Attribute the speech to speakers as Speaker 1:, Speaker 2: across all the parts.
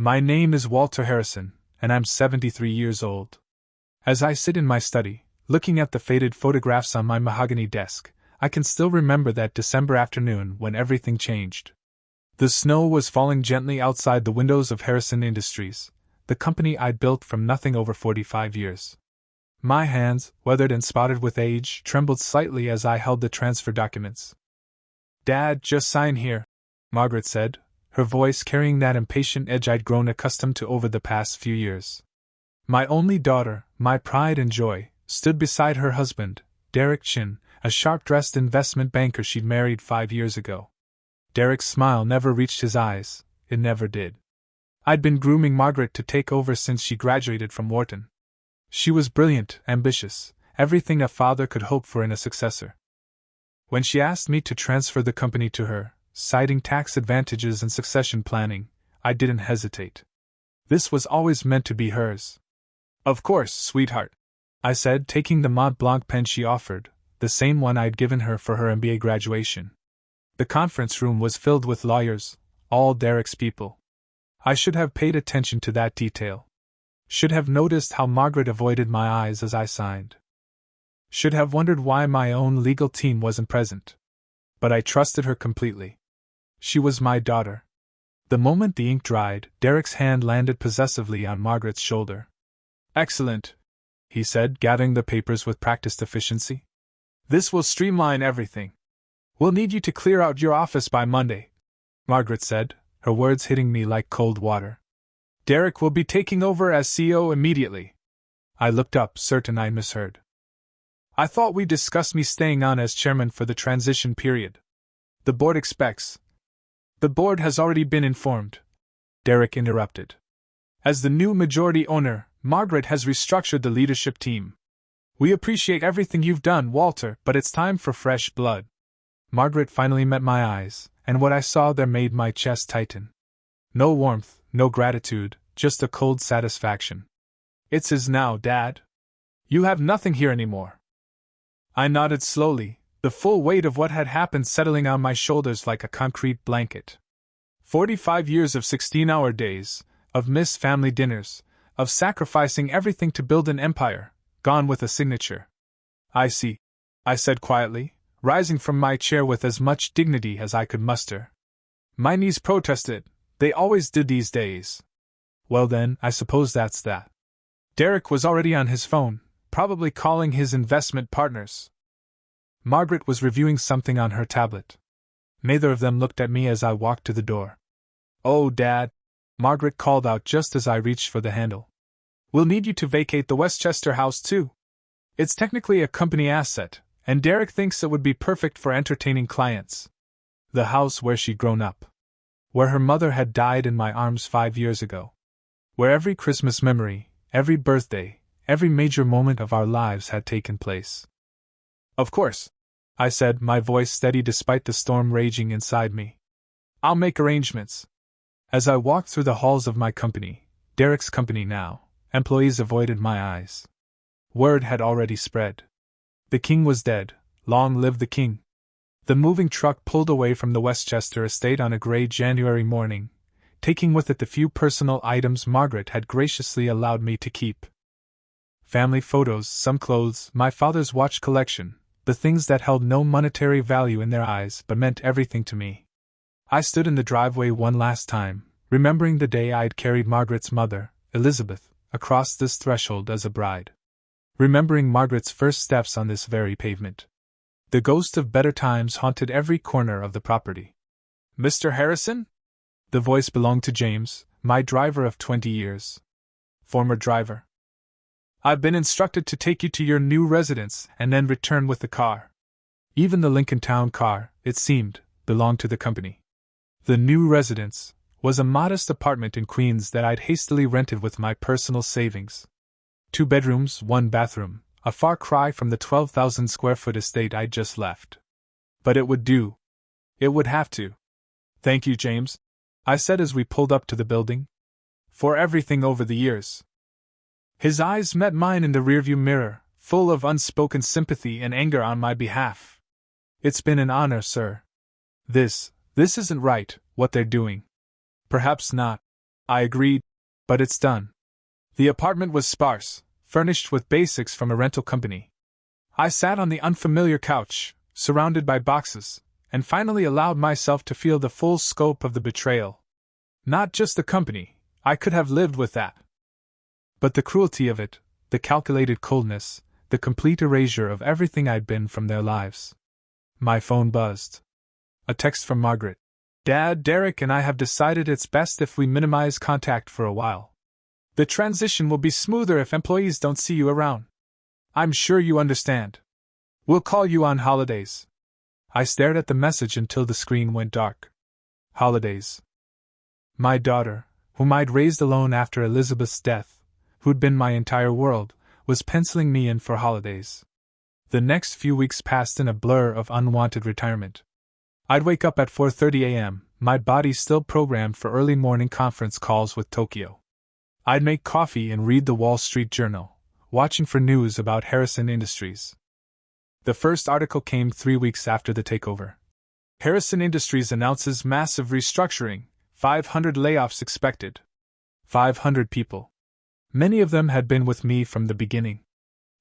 Speaker 1: My name is Walter Harrison, and I'm 73 years old. As I sit in my study, looking at the faded photographs on my mahogany desk, I can still remember that December afternoon when everything changed. The snow was falling gently outside the windows of Harrison Industries, the company I'd built from nothing over 45 years. My hands, weathered and spotted with age, trembled slightly as I held the transfer documents. "Dad, just sign here," Margaret said, her voice carrying that impatient edge I'd grown accustomed to over the past few years. My only daughter, my pride and joy, stood beside her husband, Derek Chin, a sharp-dressed investment banker she'd married 5 years ago. Derek's smile never reached his eyes, it never did. I'd been grooming Margaret to take over since she graduated from Wharton. She was brilliant, ambitious, everything a father could hope for in a successor. When she asked me to transfer the company to her, citing tax advantages and succession planning, I didn't hesitate. This was always meant to be hers. "Of course, sweetheart," I said, taking the Mont Blanc pen she offered, the same one I'd given her for her MBA graduation. The conference room was filled with lawyers, all Derek's people. I should have paid attention to that detail. Should have noticed how Margaret avoided my eyes as I signed. Should have wondered why my own legal team wasn't present. But I trusted her completely. She was my daughter. The moment the ink dried, Derek's hand landed possessively on Margaret's shoulder. "Excellent," he said, gathering the papers with practiced efficiency. "This will streamline everything. We'll need you to clear out your office by Monday," Margaret said, her words hitting me like cold water. "Derek will be taking over as CEO immediately." I looked up, certain I misheard. "I thought we discussed me staying on as chairman for the transition period. The board expects—" "The board has already been informed," Derek interrupted. "As the new majority owner, Margaret has restructured the leadership team. We appreciate everything you've done, Walter, but it's time for fresh blood." Margaret finally met my eyes, and what I saw there made my chest tighten. No warmth, no gratitude, just a cold satisfaction. "It's his now, Dad. You have nothing here anymore." I nodded slowly, the full weight of what had happened settling on my shoulders like a concrete blanket. 45 years of 16-hour days, of missed family dinners, of sacrificing everything to build an empire, gone with a signature. "I see," I said quietly, rising from my chair with as much dignity as I could muster. My knees protested, they always did these days. "Well then, I suppose that's that." Derek was already on his phone, probably calling his investment partners. Margaret was reviewing something on her tablet. Neither of them looked at me as I walked to the door. "Oh, Dad," Margaret called out just as I reached for the handle. "We'll need you to vacate the Westchester house too. It's technically a company asset, and Derek thinks it would be perfect for entertaining clients." The house where she'd grown up. Where her mother had died in my arms 5 years ago. Where every Christmas memory, every birthday, every major moment of our lives had taken place. "Of course," I said, my voice steady despite the storm raging inside me. "I'll make arrangements." As I walked through the halls of my company, Derek's company now, employees avoided my eyes. Word had already spread. The king was dead, long live the king. The moving truck pulled away from the Westchester estate on a gray January morning, taking with it the few personal items Margaret had graciously allowed me to keep. Family photos, some clothes, my father's watch collection, the things that held no monetary value in their eyes but meant everything to me. I stood in the driveway one last time, remembering the day I'd carried Margaret's mother, Elizabeth, across this threshold as a bride. Remembering Margaret's first steps on this very pavement. The ghost of better times haunted every corner of the property. "Mr. Harrison?" The voice belonged to James, my driver of 20 years. Former driver. "I've been instructed to take you to your new residence and then return with the car." Even the Lincoln Town car, it seemed, belonged to the company. The new residence was a modest apartment in Queens that I'd hastily rented with my personal savings. 2 bedrooms, 1 bathroom, a far cry from the 12,000 square foot estate I'd just left. But it would do. It would have to. "Thank you, James," I said as we pulled up to the building. "For everything over the years." His eyes met mine in the rearview mirror, full of unspoken sympathy and anger on my behalf. "It's been an honor, sir. This isn't right, what they're doing." "Perhaps not," I agreed. But it's done. The apartment was sparse, furnished with basics from a rental company. I sat on the unfamiliar couch, surrounded by boxes, and finally allowed myself to feel the full scope of the betrayal. Not just the company, I could have lived with that. But the cruelty of it, the calculated coldness, the complete erasure of everything I'd been from their lives. My phone buzzed. A text from Margaret. Dad, Derek and I have decided it's best if we minimize contact for a while. The transition will be smoother if employees don't see you around. I'm sure you understand. We'll call you on holidays. I stared at the message until the screen went dark. Holidays. My daughter, whom I'd raised alone after Elizabeth's death, who'd been my entire world, was penciling me in for holidays. The next few weeks passed in a blur of unwanted retirement. I'd wake up at 4:30 a.m., my body still programmed for early morning conference calls with Tokyo. I'd make coffee and read the Wall Street Journal, watching for news about Harrison Industries. The first article came 3 weeks after the takeover. Harrison Industries announces massive restructuring, 500 layoffs expected. 500 people. Many of them had been with me from the beginning.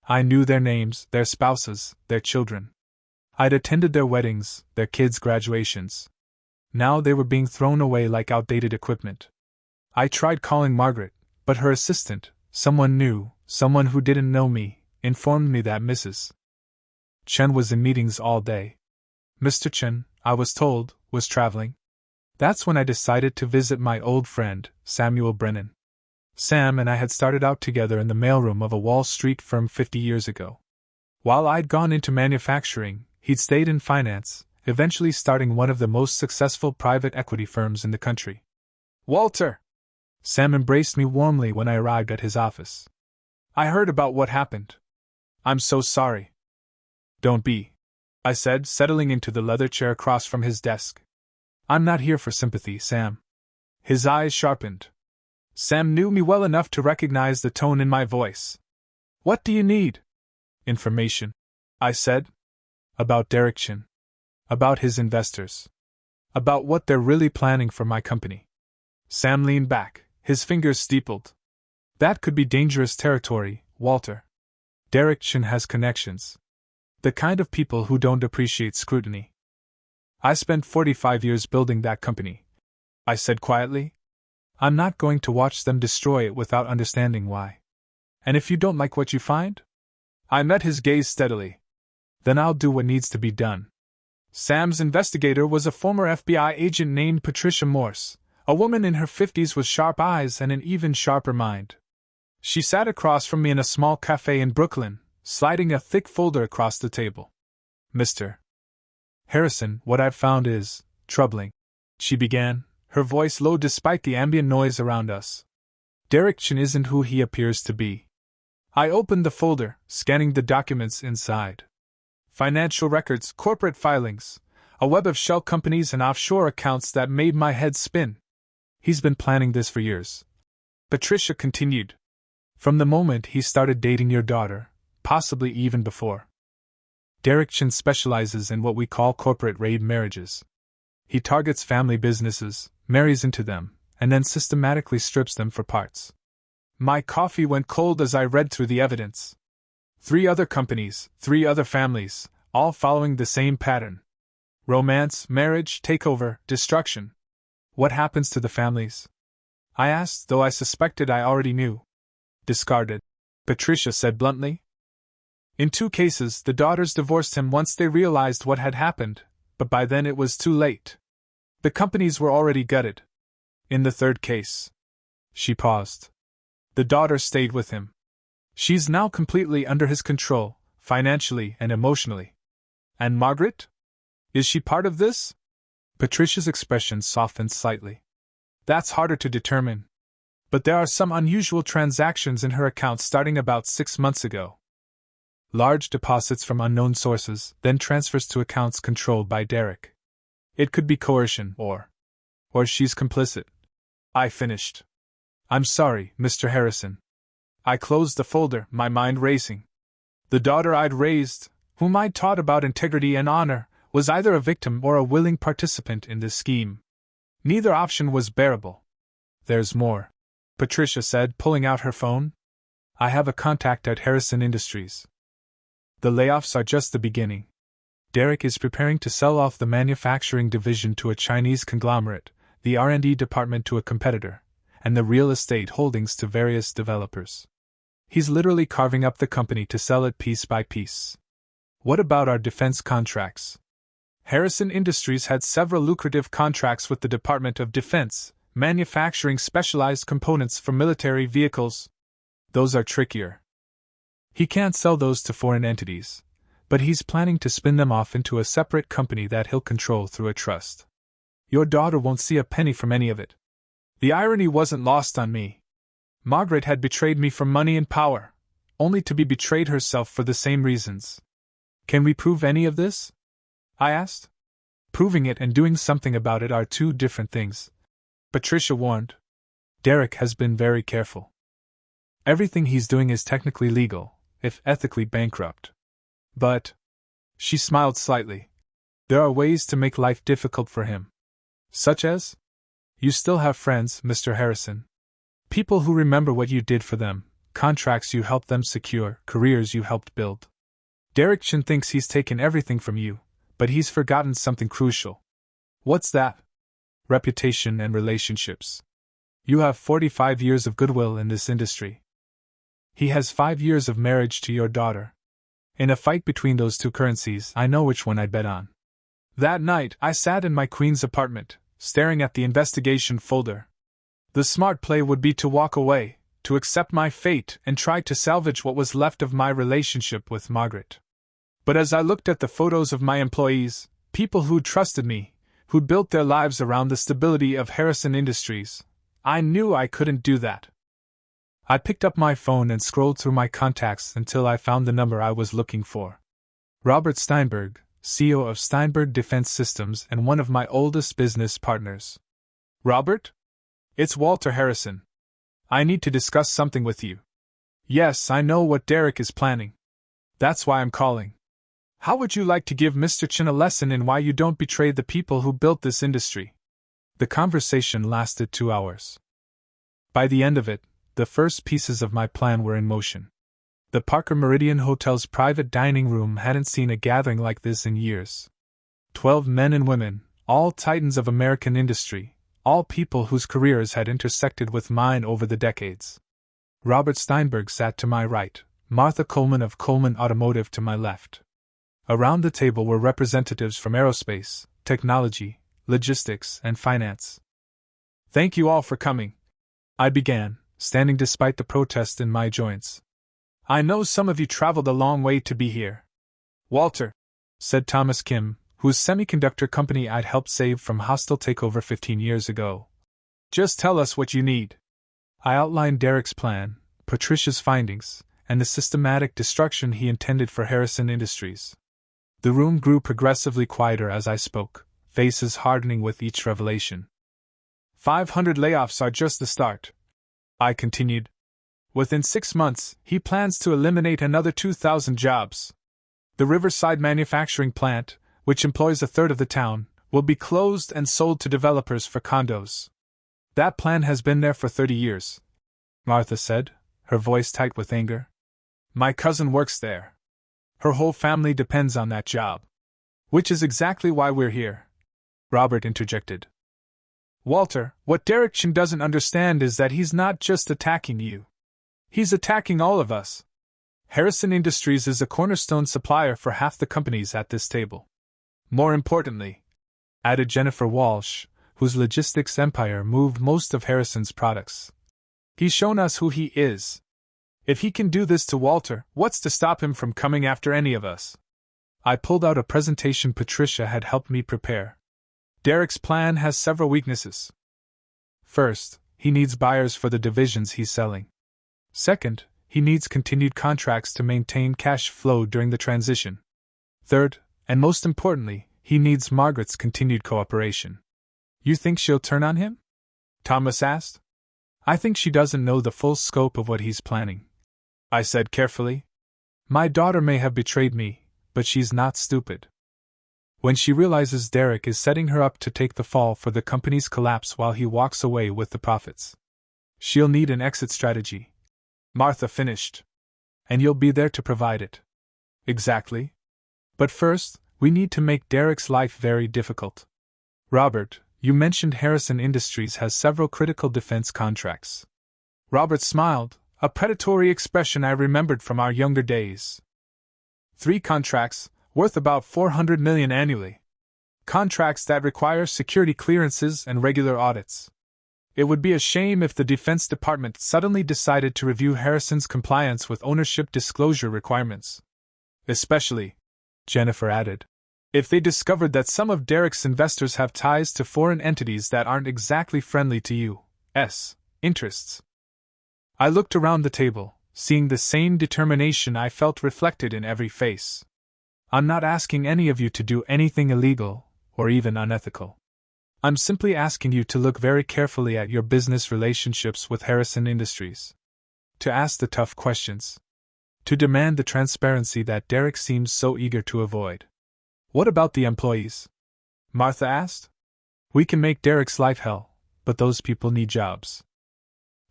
Speaker 1: I knew their names, their spouses, their children. I'd attended their weddings, their kids' graduations. Now they were being thrown away like outdated equipment. I tried calling Margaret, but her assistant, someone new, someone who didn't know me, informed me that Mrs. Chen was in meetings all day. Mr. Chen, I was told, was traveling. That's when I decided to visit my old friend, Samuel Brennan. Sam and I had started out together in the mailroom of a Wall Street firm 50 years ago. While I'd gone into manufacturing, he'd stayed in finance, eventually starting one of the most successful private equity firms in the country. Walter! Sam embraced me warmly when I arrived at his office. I heard about what happened. I'm so sorry. Don't be, I said, settling into the leather chair across from his desk. I'm not here for sympathy, Sam. His eyes sharpened. Sam knew me well enough to recognize the tone in my voice. What do you need? Information, I said. About Derek Chen. About his investors. About what they're really planning for my company. Sam leaned back, his fingers steepled. That could be dangerous territory, Walter. Derek Chen has connections. The kind of people who don't appreciate scrutiny. I spent 45 years building that company, I said quietly. I'm not going to watch them destroy it without understanding why. And if you don't like what you find? I met his gaze steadily. Then I'll do what needs to be done. Sam's investigator was a former FBI agent named Patricia Morse, a woman in her 50s with sharp eyes and an even sharper mind. She sat across from me in a small cafe in Brooklyn, sliding a thick folder across the table. Mr. Harrison, what I've found is troubling, she began, her voice low despite the ambient noise around us. Derek Chen isn't who he appears to be. I opened the folder, scanning the documents inside. Financial records, corporate filings, a web of shell companies and offshore accounts that made my head spin. He's been planning this for years. Patricia continued. From the moment he started dating your daughter, possibly even before. Derek Chen specializes in what we call corporate raid marriages. He targets family businesses, marries into them, and then systematically strips them for parts. My coffee went cold as I read through the evidence. 3 other companies, 3 other families, all following the same pattern. Romance, marriage, takeover, destruction. What happens to the families? I asked, though I suspected I already knew. Discarded, Patricia said bluntly. In 2 cases, the daughters divorced him once they realized what had happened, but by then it was too late. The companies were already gutted. In the 3rd case. She paused. The daughter stayed with him. She's now completely under his control, financially and emotionally. And Margaret? Is she part of this? Patricia's expression softened slightly. That's harder to determine. But there are some unusual transactions in her account starting about 6 months ago. Large deposits from unknown sources, then transfers to accounts controlled by Derek. It could be coercion, or she's complicit. I finished. I'm sorry, Mr. Harrison. I closed the folder, my mind racing. The daughter I'd raised, whom I'd taught about integrity and honor, was either a victim or a willing participant in this scheme. Neither option was bearable. There's more, Patricia said, pulling out her phone. I have a contact at Harrison Industries. The layoffs are just the beginning. Derek is preparing to sell off the manufacturing division to a Chinese conglomerate, the R&D department to a competitor, and the real estate holdings to various developers. He's literally carving up the company to sell it piece by piece. What about our defense contracts? Harrison Industries had several lucrative contracts with the Department of Defense, manufacturing specialized components for military vehicles. Those are trickier. He can't sell those to foreign entities, but he's planning to spin them off into a separate company that he'll control through a trust. Your daughter won't see a penny from any of it. The irony wasn't lost on me. Margaret had betrayed me for money and power, only to be betrayed herself for the same reasons. Can we prove any of this? I asked. Proving it and doing something about it are two different things, Patricia warned. Derek has been very careful. Everything he's doing is technically legal, if ethically bankrupt. But, she smiled slightly, there are ways to make life difficult for him. Such as? You still have friends, Mr. Harrison. People who remember what you did for them, contracts you helped them secure, careers you helped build. Derek Chin thinks he's taken everything from you, but he's forgotten something crucial. What's that? Reputation and relationships. You have 45 years of goodwill in this industry. He has 5 years of marriage to your daughter. In a fight between those two currencies, I know which one I'd bet on. That night, I sat in my queen's apartment, staring at the investigation folder. The smart play would be to walk away, to accept my fate and try to salvage what was left of my relationship with Margaret. But as I looked at the photos of my employees, people who'd trusted me, who'd built their lives around the stability of Harrison Industries, I knew I couldn't do that. I picked up my phone and scrolled through my contacts until I found the number I was looking for. Robert Steinberg, CEO of Steinberg Defense Systems and one of my oldest business partners. Robert? It's Walter Harrison. I need to discuss something with you. Yes, I know what Derek is planning. That's why I'm calling. How would you like to give Mr. Chin a lesson in why you don't betray the people who built this industry? The conversation lasted 2 hours. By the end of it, the first pieces of my plan were in motion. The Parker Meridian Hotel's private dining room hadn't seen a gathering like this in years. 12 men and women, all titans of American industry, all people whose careers had intersected with mine over the decades. Robert Steinberg sat to my right, Martha Coleman of Coleman Automotive to my left. Around the table were representatives from aerospace, technology, logistics, and finance. Thank you all for coming, I began, standing despite the protest in my joints. I know some of you traveled a long way to be here. Walter, said Thomas Kim, whose semiconductor company I'd helped save from hostile takeover 15 years ago. Just tell us what you need. I outlined Derek's plan, Patricia's findings, and the systematic destruction he intended for Harrison Industries. The room grew progressively quieter as I spoke, faces hardening with each revelation. 500 layoffs are just the start, I continued. Within 6 months, he plans to eliminate another 2,000 jobs. The Riverside manufacturing plant, which employs a third of the town, will be closed and sold to developers for condos. That plan has been there for 30 years, Martha said, her voice tight with anger. My cousin works there. Her whole family depends on that job. Which is exactly why we're here, Robert interjected. Walter, what Derek Chin doesn't understand is that he's not just attacking you. He's attacking all of us. Harrison Industries is a cornerstone supplier for half the companies at this table. More importantly, added Jennifer Walsh, whose logistics empire moved most of Harrison's products. He's shown us who he is. If he can do this to Walter, what's to stop him from coming after any of us? I pulled out a presentation Patricia had helped me prepare. Derek's plan has several weaknesses. First, he needs buyers for the divisions he's selling. Second, he needs continued contracts to maintain cash flow during the transition. Third, and most importantly, he needs Margaret's continued cooperation. You think she'll turn on him? Thomas asked. I think she doesn't know the full scope of what he's planning, I said carefully. My daughter may have betrayed me, but she's not stupid. When she realizes Derek is setting her up to take the fall for the company's collapse while he walks away with the profits, She'll need an exit strategy, Martha finished. And you'll be there to provide it. Exactly. But first, we need to make Derek's life very difficult. Robert, you mentioned Harrison Industries has several critical defense contracts. Robert smiled, a predatory expression I remembered from our younger days. 3 contracts, worth about $400 million annually. Contracts that require security clearances and regular audits. It would be a shame if the Defense Department suddenly decided to review Harrison's compliance with ownership disclosure requirements. Especially, Jennifer added, if they discovered that some of Derek's investors have ties to foreign entities that aren't exactly friendly to U.S. interests. I looked around the table, seeing the same determination I felt reflected in every face. I'm not asking any of you to do anything illegal, or even unethical. I'm simply asking you to look very carefully at your business relationships with Harrison Industries. To ask the tough questions. To demand the transparency that Derek seems so eager to avoid. What about the employees? Martha asked. We can make Derek's life hell, but those people need jobs.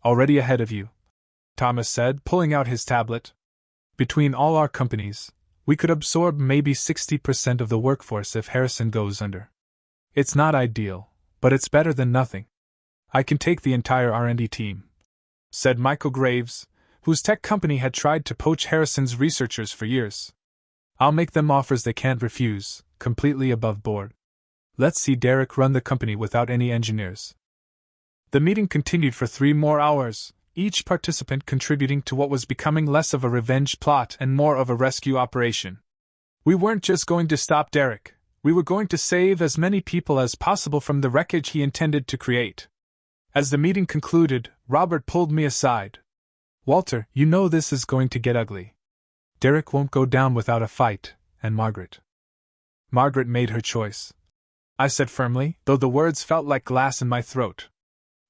Speaker 1: Already ahead of you, Thomas said, pulling out his tablet. Between all our companies, we could absorb maybe 60% of the workforce if Harrison goes under. It's not ideal, but it's better than nothing. I can take the entire R&D team, said Michael Graves, whose tech company had tried to poach Harrison's researchers for years. I'll make them offers they can't refuse, completely above board. Let's see Derek run the company without any engineers. The meeting continued for 3 more hours, each participant contributing to what was becoming less of a revenge plot and more of a rescue operation. We weren't just going to stop Derek. We were going to save as many people as possible from the wreckage he intended to create. As the meeting concluded, Robert pulled me aside. Walter, you know this is going to get ugly. Derek won't go down without a fight, and Margaret. Margaret made her choice, I said firmly, though the words felt like glass in my throat.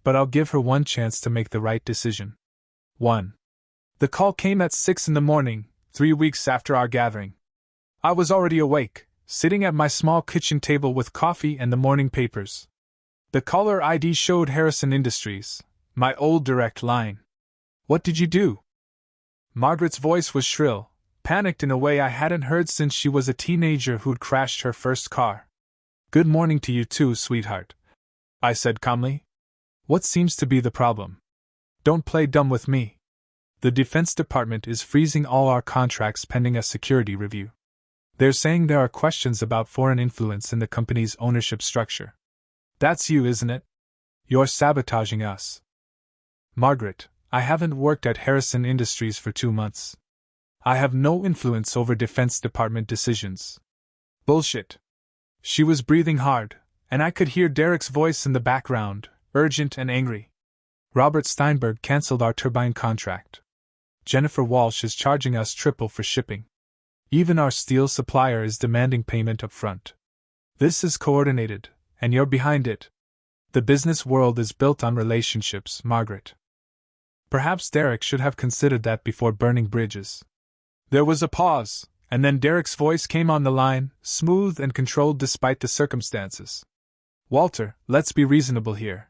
Speaker 1: But I'll give her one chance to make the right decision. 1. The call came at 6 in the morning, 3 weeks after our gathering. I was already awake, sitting at my small kitchen table with coffee and the morning papers. The caller ID showed Harrison Industries, my old direct line. What did you do? Margaret's voice was shrill, panicked in a way I hadn't heard since she was a teenager who'd crashed her first car. Good morning to you too, sweetheart, I said calmly. What seems to be the problem? Don't play dumb with me. The Defense Department is freezing all our contracts pending a security review. They're saying there are questions about foreign influence in the company's ownership structure. That's you, isn't it? You're sabotaging us. Margaret, I haven't worked at Harrison Industries for 2 months. I have no influence over Defense Department decisions. Bullshit. She was breathing hard, and I could hear Derek's voice in the background, urgent and angry. Robert Steinberg cancelled our turbine contract. Jennifer Walsh is charging us triple for shipping. Even our steel supplier is demanding payment up front. This is coordinated, and you're behind it. The business world is built on relationships, Margaret. Perhaps Derek should have considered that before burning bridges. There was a pause, and then Derek's voice came on the line, smooth and controlled despite the circumstances. Walter, let's be reasonable here.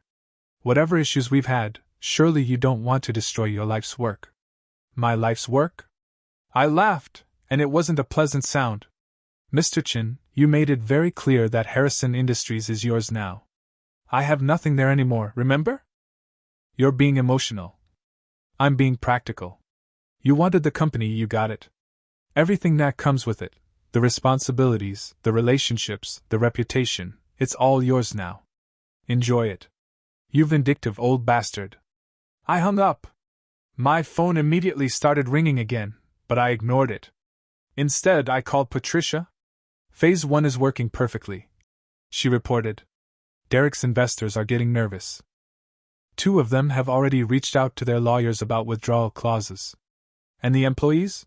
Speaker 1: Whatever issues we've had, surely you don't want to destroy your life's work. My life's work? I laughed, and it wasn't a pleasant sound. Mr. Chin, you made it very clear that Harrison Industries is yours now. I have nothing there anymore, remember? You're being emotional. I'm being practical. You wanted the company, you got it. Everything that comes with it, the responsibilities, the relationships, the reputation, it's all yours now. Enjoy it. You vindictive old bastard. I hung up. My phone immediately started ringing again, but I ignored it. Instead, I called Patricia. Phase 1 is working perfectly, she reported. Derek's investors are getting nervous. 2 of them have already reached out to their lawyers about withdrawal clauses. And the employees?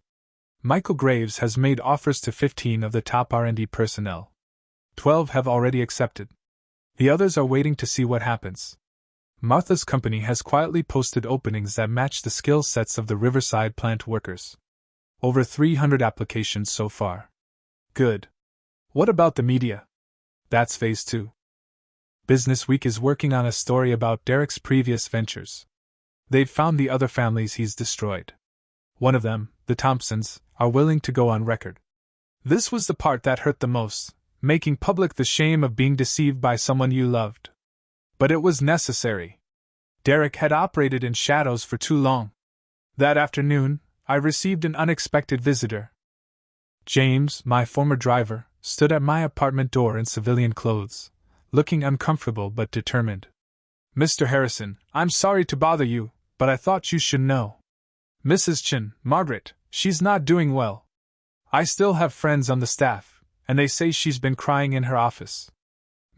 Speaker 1: Michael Graves has made offers to 15 of the top R&D personnel. 12 have already accepted. The others are waiting to see what happens. Martha's company has quietly posted openings that match the skill sets of the Riverside plant workers. Over 300 applications so far. Good. What about the media? That's phase 2. Business Week is working on a story about Derek's previous ventures. They've found the other families he's destroyed. One of them, the Thompsons, are willing to go on record. This was the part that hurt the most, making public the shame of being deceived by someone you loved. But it was necessary. Derek had operated in shadows for too long. That afternoon, I received an unexpected visitor. James, my former driver, stood at my apartment door in civilian clothes, looking uncomfortable but determined. "Mr. Harrison, I'm sorry to bother you, but I thought you should know. Mrs. Chin, Margaret, she's not doing well. I still have friends on the staff, and they say she's been crying in her office.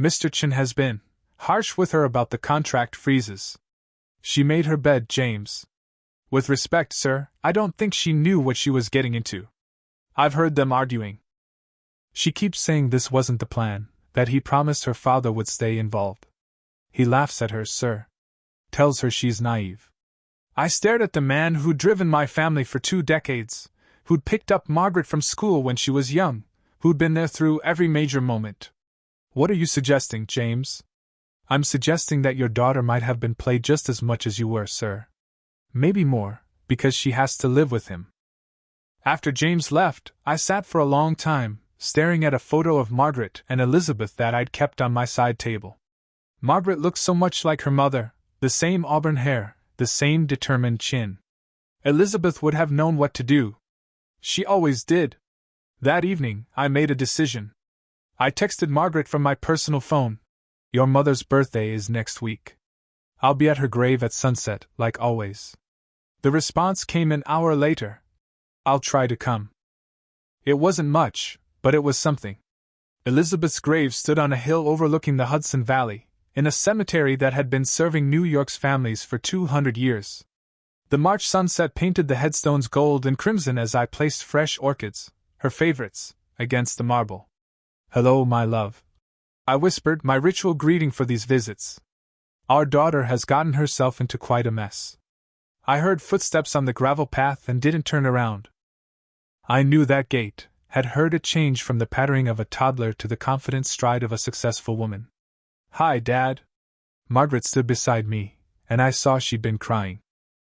Speaker 1: Mr. Chin has been harsh with her about the contract freezes. She made her bed, James. With respect, sir, I don't think she knew what she was getting into. I've heard them arguing. She keeps saying this wasn't the plan, that he promised her father would stay involved. He laughs at her, sir. Tells her she's naive. I stared at the man who'd driven my family for 2 decades, who'd picked up Margaret from school when she was young, who'd been there through every major moment. What are you suggesting, James? I'm suggesting that your daughter might have been played just as much as you were, sir. Maybe more, because she has to live with him. After James left, I sat for a long time, staring at a photo of Margaret and Elizabeth that I'd kept on my side table. Margaret looked so much like her mother, the same auburn hair, the same determined chin. Elizabeth would have known what to do. She always did. That evening, I made a decision. I texted Margaret from my personal phone. Your mother's birthday is next week. I'll be at her grave at sunset, like always. The response came an hour later. I'll try to come. It wasn't much, but it was something. Elizabeth's grave stood on a hill overlooking the Hudson Valley, in a cemetery that had been serving New York's families for 200 years. The March sunset painted the headstones gold and crimson as I placed fresh orchids, her favorites, against the marble. "Hello, my love," I whispered, my ritual greeting for these visits. "Our daughter has gotten herself into quite a mess." I heard footsteps on the gravel path and didn't turn around. I knew that gait, had heard it change from the pattering of a toddler to the confident stride of a successful woman. "Hi, Dad." Margaret stood beside me, and I saw she'd been crying.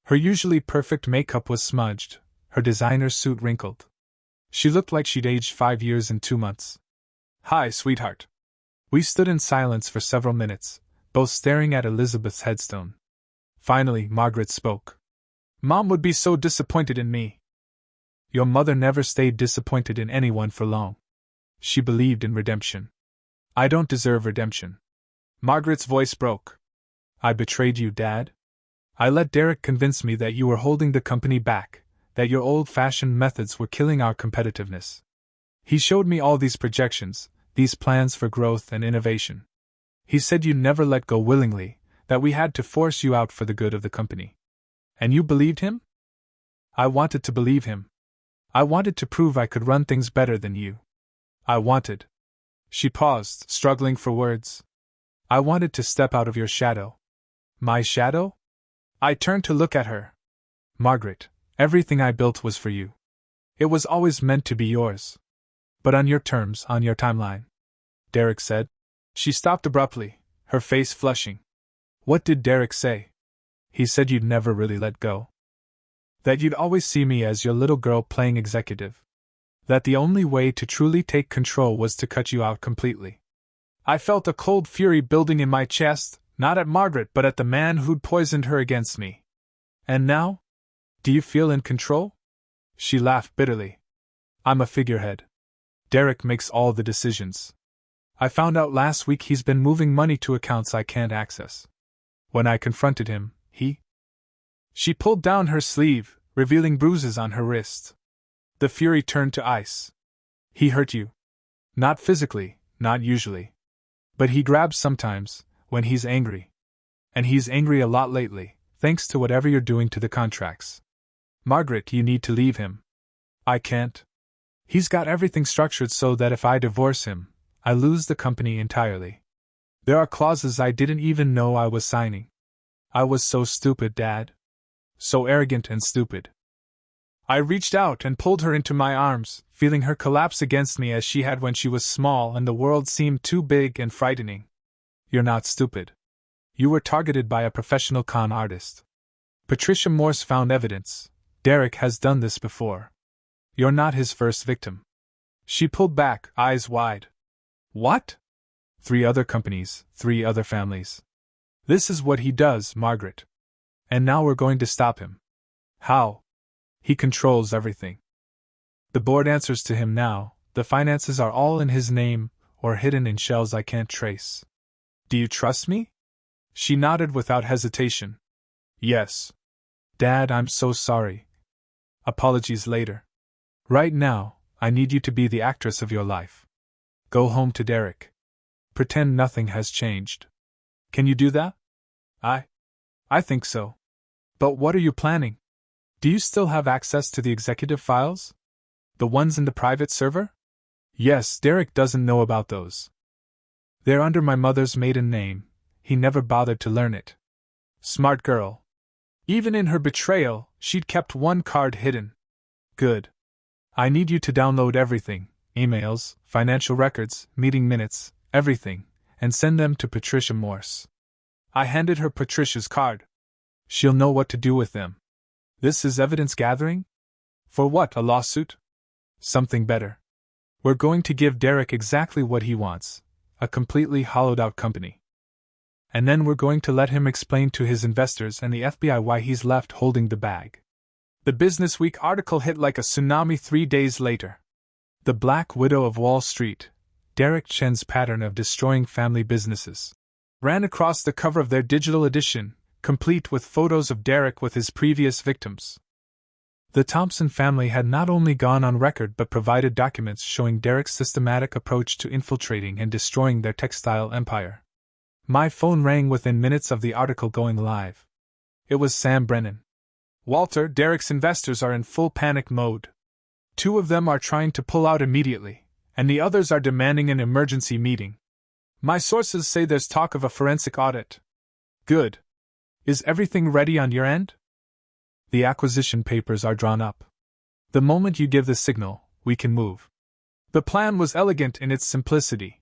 Speaker 1: Her usually perfect makeup was smudged, her designer suit wrinkled. She looked like she'd aged 5 years and 2 months. "Hi, sweetheart." We stood in silence for several minutes, both staring at Elizabeth's headstone. Finally, Margaret spoke. "Mom would be so disappointed in me." "Your mother never stayed disappointed in anyone for long. She believed in redemption." "I don't deserve redemption." Margaret's voice broke. "I betrayed you, Dad. I let Derek convince me that you were holding the company back, that your old-fashioned methods were killing our competitiveness. He showed me all these projections, these plans for growth and innovation. He said you'd never let go willingly, that we had to force you out for the good of the company. And you believed him?" "I wanted to believe him. I wanted to prove I could run things better than you. I wanted..." She paused, struggling for words. "I wanted to step out of your shadow." "My shadow?" I turned to look at her. "Margaret, everything I built was for you. It was always meant to be yours. But on your terms, on your timeline," Derek said. She stopped abruptly, her face flushing. "What did Derek say?" "He said you'd never really let go. That you'd always see me as your little girl playing executive. That the only way to truly take control was to cut you out completely." I felt a cold fury building in my chest, not at Margaret but at the man who'd poisoned her against me. "And now? Do you feel in control?" She laughed bitterly. "I'm a figurehead. Derek makes all the decisions. I found out last week he's been moving money to accounts I can't access. When I confronted him, he..." She pulled down her sleeve, revealing bruises on her wrist. The fury turned to ice. "He hurt you. Not physically, not usually. But he grabs sometimes, when he's angry. And he's angry a lot lately, thanks to whatever you're doing to the contracts. Margaret, you need to leave him." "I can't. He's got everything structured so that if I divorce him, I lose the company entirely. There are clauses I didn't even know I was signing. I was so stupid, Dad. So arrogant and stupid." I reached out and pulled her into my arms, feeling her collapse against me as she had when she was small and the world seemed too big and frightening. "You're not stupid. You were targeted by a professional con artist. Patricia Morse found evidence. Derek has done this before. You're not his first victim. She pulled back, eyes wide. What? 3 other companies, 3 other families. This is what he does, Margaret. And now we're going to stop him. How? He controls everything. The board answers to him now. The finances are all in his name, or hidden in shells I can't trace. Do you trust me? She nodded without hesitation. Yes. Dad, I'm so sorry. Apologies later. Right now, I need you to be the actress of your life. Go home to Derek. Pretend nothing has changed. Can you do that? I think so. But what are you planning? Do you still have access to the executive files? The ones in the private server? Yes, Derek doesn't know about those. They're under my mother's maiden name. He never bothered to learn it. Smart girl. Even in her betrayal, she'd kept one card hidden. Good. I need you to download everything, emails, financial records, meeting minutes, everything, and send them to Patricia Morse. I handed her Patricia's card. She'll know what to do with them. This is evidence gathering? For what, a lawsuit? Something better. We're going to give Derek exactly what he wants, a completely hollowed-out company. And then we're going to let him explain to his investors and the FBI why he's left holding the bag. The Business Week article hit like a tsunami 3 days later. The Black Widow of Wall Street, Derek Chen's pattern of destroying family businesses, ran across the cover of their digital edition, complete with photos of Derek with his previous victims. The Thompson family had not only gone on record but provided documents showing Derek's systematic approach to infiltrating and destroying their textile empire. My phone rang within minutes of the article going live. It was Sam Brennan. Walter, Derek's investors are in full panic mode. 2 of them are trying to pull out immediately, and the others are demanding an emergency meeting. My sources say there's talk of a forensic audit. Good. Is everything ready on your end? The acquisition papers are drawn up. The moment you give the signal, we can move. The plan was elegant in its simplicity.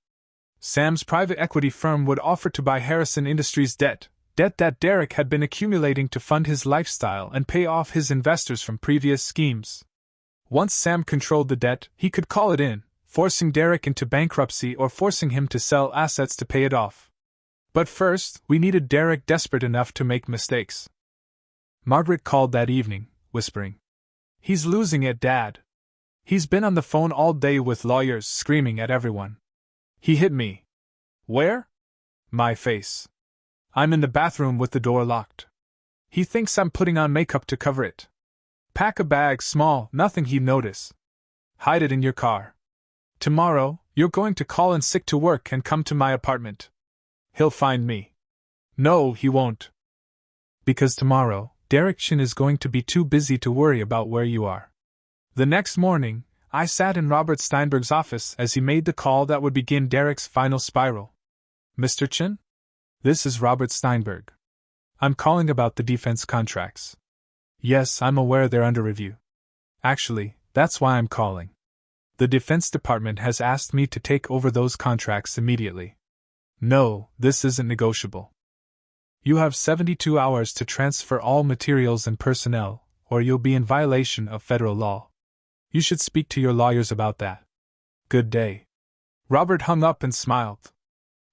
Speaker 1: Sam's private equity firm would offer to buy Harrison Industries' debt that Derek had been accumulating to fund his lifestyle and pay off his investors from previous schemes. Once Sam controlled the debt, he could call it in, forcing Derek into bankruptcy or forcing him to sell assets to pay it off. But first, we needed Derek desperate enough to make mistakes. Margaret called that evening, whispering, "He's losing it, Dad. He's been on the phone all day with lawyers screaming at everyone. He hit me." "Where?" "My face. I'm in the bathroom with the door locked. He thinks I'm putting on makeup to cover it. Pack a bag small, nothing he'd notice. Hide it in your car. Tomorrow, you're going to call in sick to work and come to my apartment. He'll find me." "No, he won't. Because tomorrow, Derek Chen is going to be too busy to worry about where you are." The next morning, I sat in Robert Steinberg's office as he made the call that would begin Derek's final spiral. "Mr. Chen? This is Robert Steinberg. I'm calling about the defense contracts." "Yes, I'm aware they're under review. Actually, that's why I'm calling. The Defense Department has asked me to take over those contracts immediately." "No, this isn't negotiable. You have 72 hours to transfer all materials and personnel, or you'll be in violation of federal law. You should speak to your lawyers about that. Good day." Robert hung up and smiled.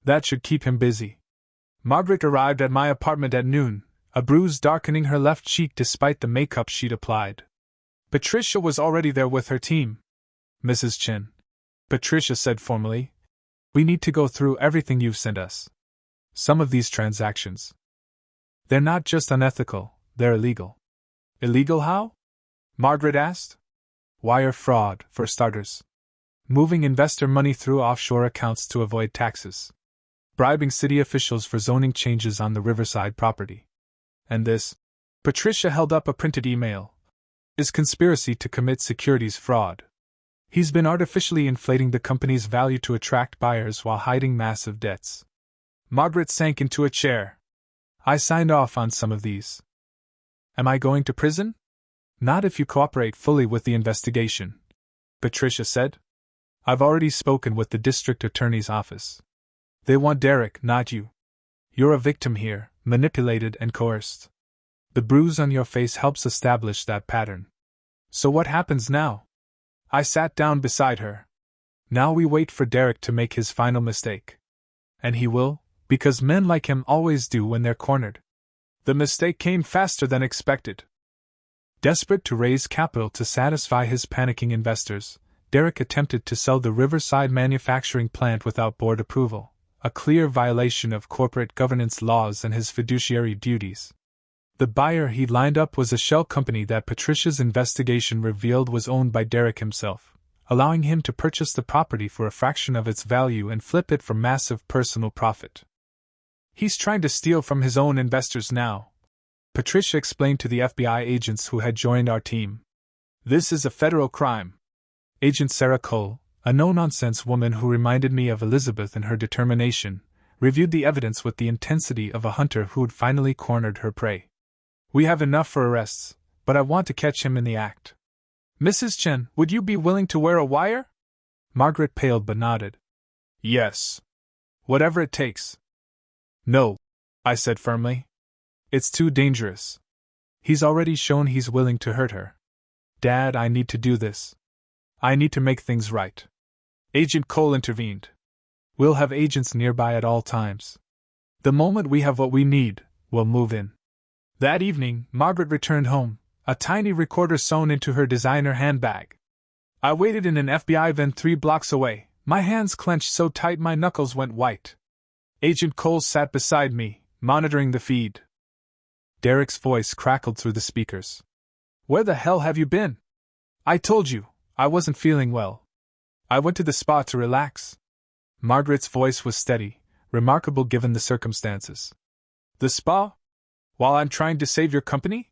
Speaker 1: That should keep him busy. Margaret arrived at my apartment at noon, a bruise darkening her left cheek despite the makeup she'd applied. Patricia was already there with her team. "Mrs. Chen," Patricia said formally, "we need to go through everything you've sent us. Some of these transactions, they're not just unethical, they're illegal." "Illegal how?" Margaret asked. "Wire fraud, for starters. Moving investor money through offshore accounts to avoid taxes. Bribing city officials for zoning changes on the Riverside property. And this," Patricia held up a printed email, "is conspiracy to commit securities fraud. He's been artificially inflating the company's value to attract buyers while hiding massive debts." Margaret sank into a chair. "I signed off on some of these." "Am I going to prison?" "Not if you cooperate fully with the investigation," Patricia said. "I've already spoken with the district attorney's office. They want Derek, not you. You're a victim here, manipulated and coerced. The bruise on your face helps establish that pattern. So what happens now? I sat down beside her. Now we wait for Derek to make his final mistake. And he will, because men like him always do when they're cornered. The mistake came faster than expected. Desperate to raise capital to satisfy his panicking investors, Derek attempted to sell the Riverside manufacturing plant without board approval, a clear violation of corporate governance laws and his fiduciary duties. The buyer he lined up was a shell company that Patricia's investigation revealed was owned by Derek himself, allowing him to purchase the property for a fraction of its value and flip it for massive personal profit. He's trying to steal from his own investors now, Patricia explained to the FBI agents who had joined our team. This is a federal crime. Agent Sarah Cole, a no-nonsense woman who reminded me of Elizabeth in her determination, reviewed the evidence with the intensity of a hunter who'd finally cornered her prey. We have enough for arrests, but I want to catch him in the act. Mrs. Chen, would you be willing to wear a wire? Margaret paled but nodded. Yes. Whatever it takes. No, I said firmly. It's too dangerous. He's already shown he's willing to hurt her. Dad, I need to do this. I need to make things right. Agent Cole intervened. We'll have agents nearby at all times. The moment we have what we need, we'll move in. That evening, Margaret returned home, a tiny recorder sewn into her designer handbag. I waited in an FBI van 3 blocks away, my hands clenched so tight my knuckles went white. Agent Cole sat beside me, monitoring the feed. Derek's voice crackled through the speakers. Where the hell have you been? I told you, I wasn't feeling well. I went to the spa to relax. Margaret's voice was steady, remarkable given the circumstances. The spa? While I'm trying to save your company?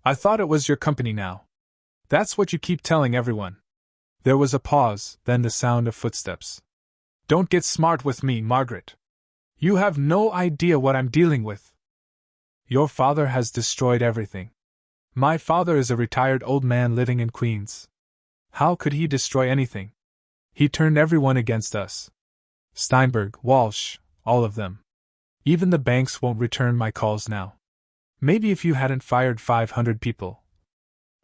Speaker 1: I thought it was your company now. That's what you keep telling everyone. There was a pause, then the sound of footsteps. Don't get smart with me, Margaret. You have no idea what I'm dealing with. Your father has destroyed everything. My father is a retired old man living in Queens. How could he destroy anything? He turned everyone against us. Steinberg, Walsh, all of them. Even the banks won't return my calls now. Maybe if you hadn't fired 500 people.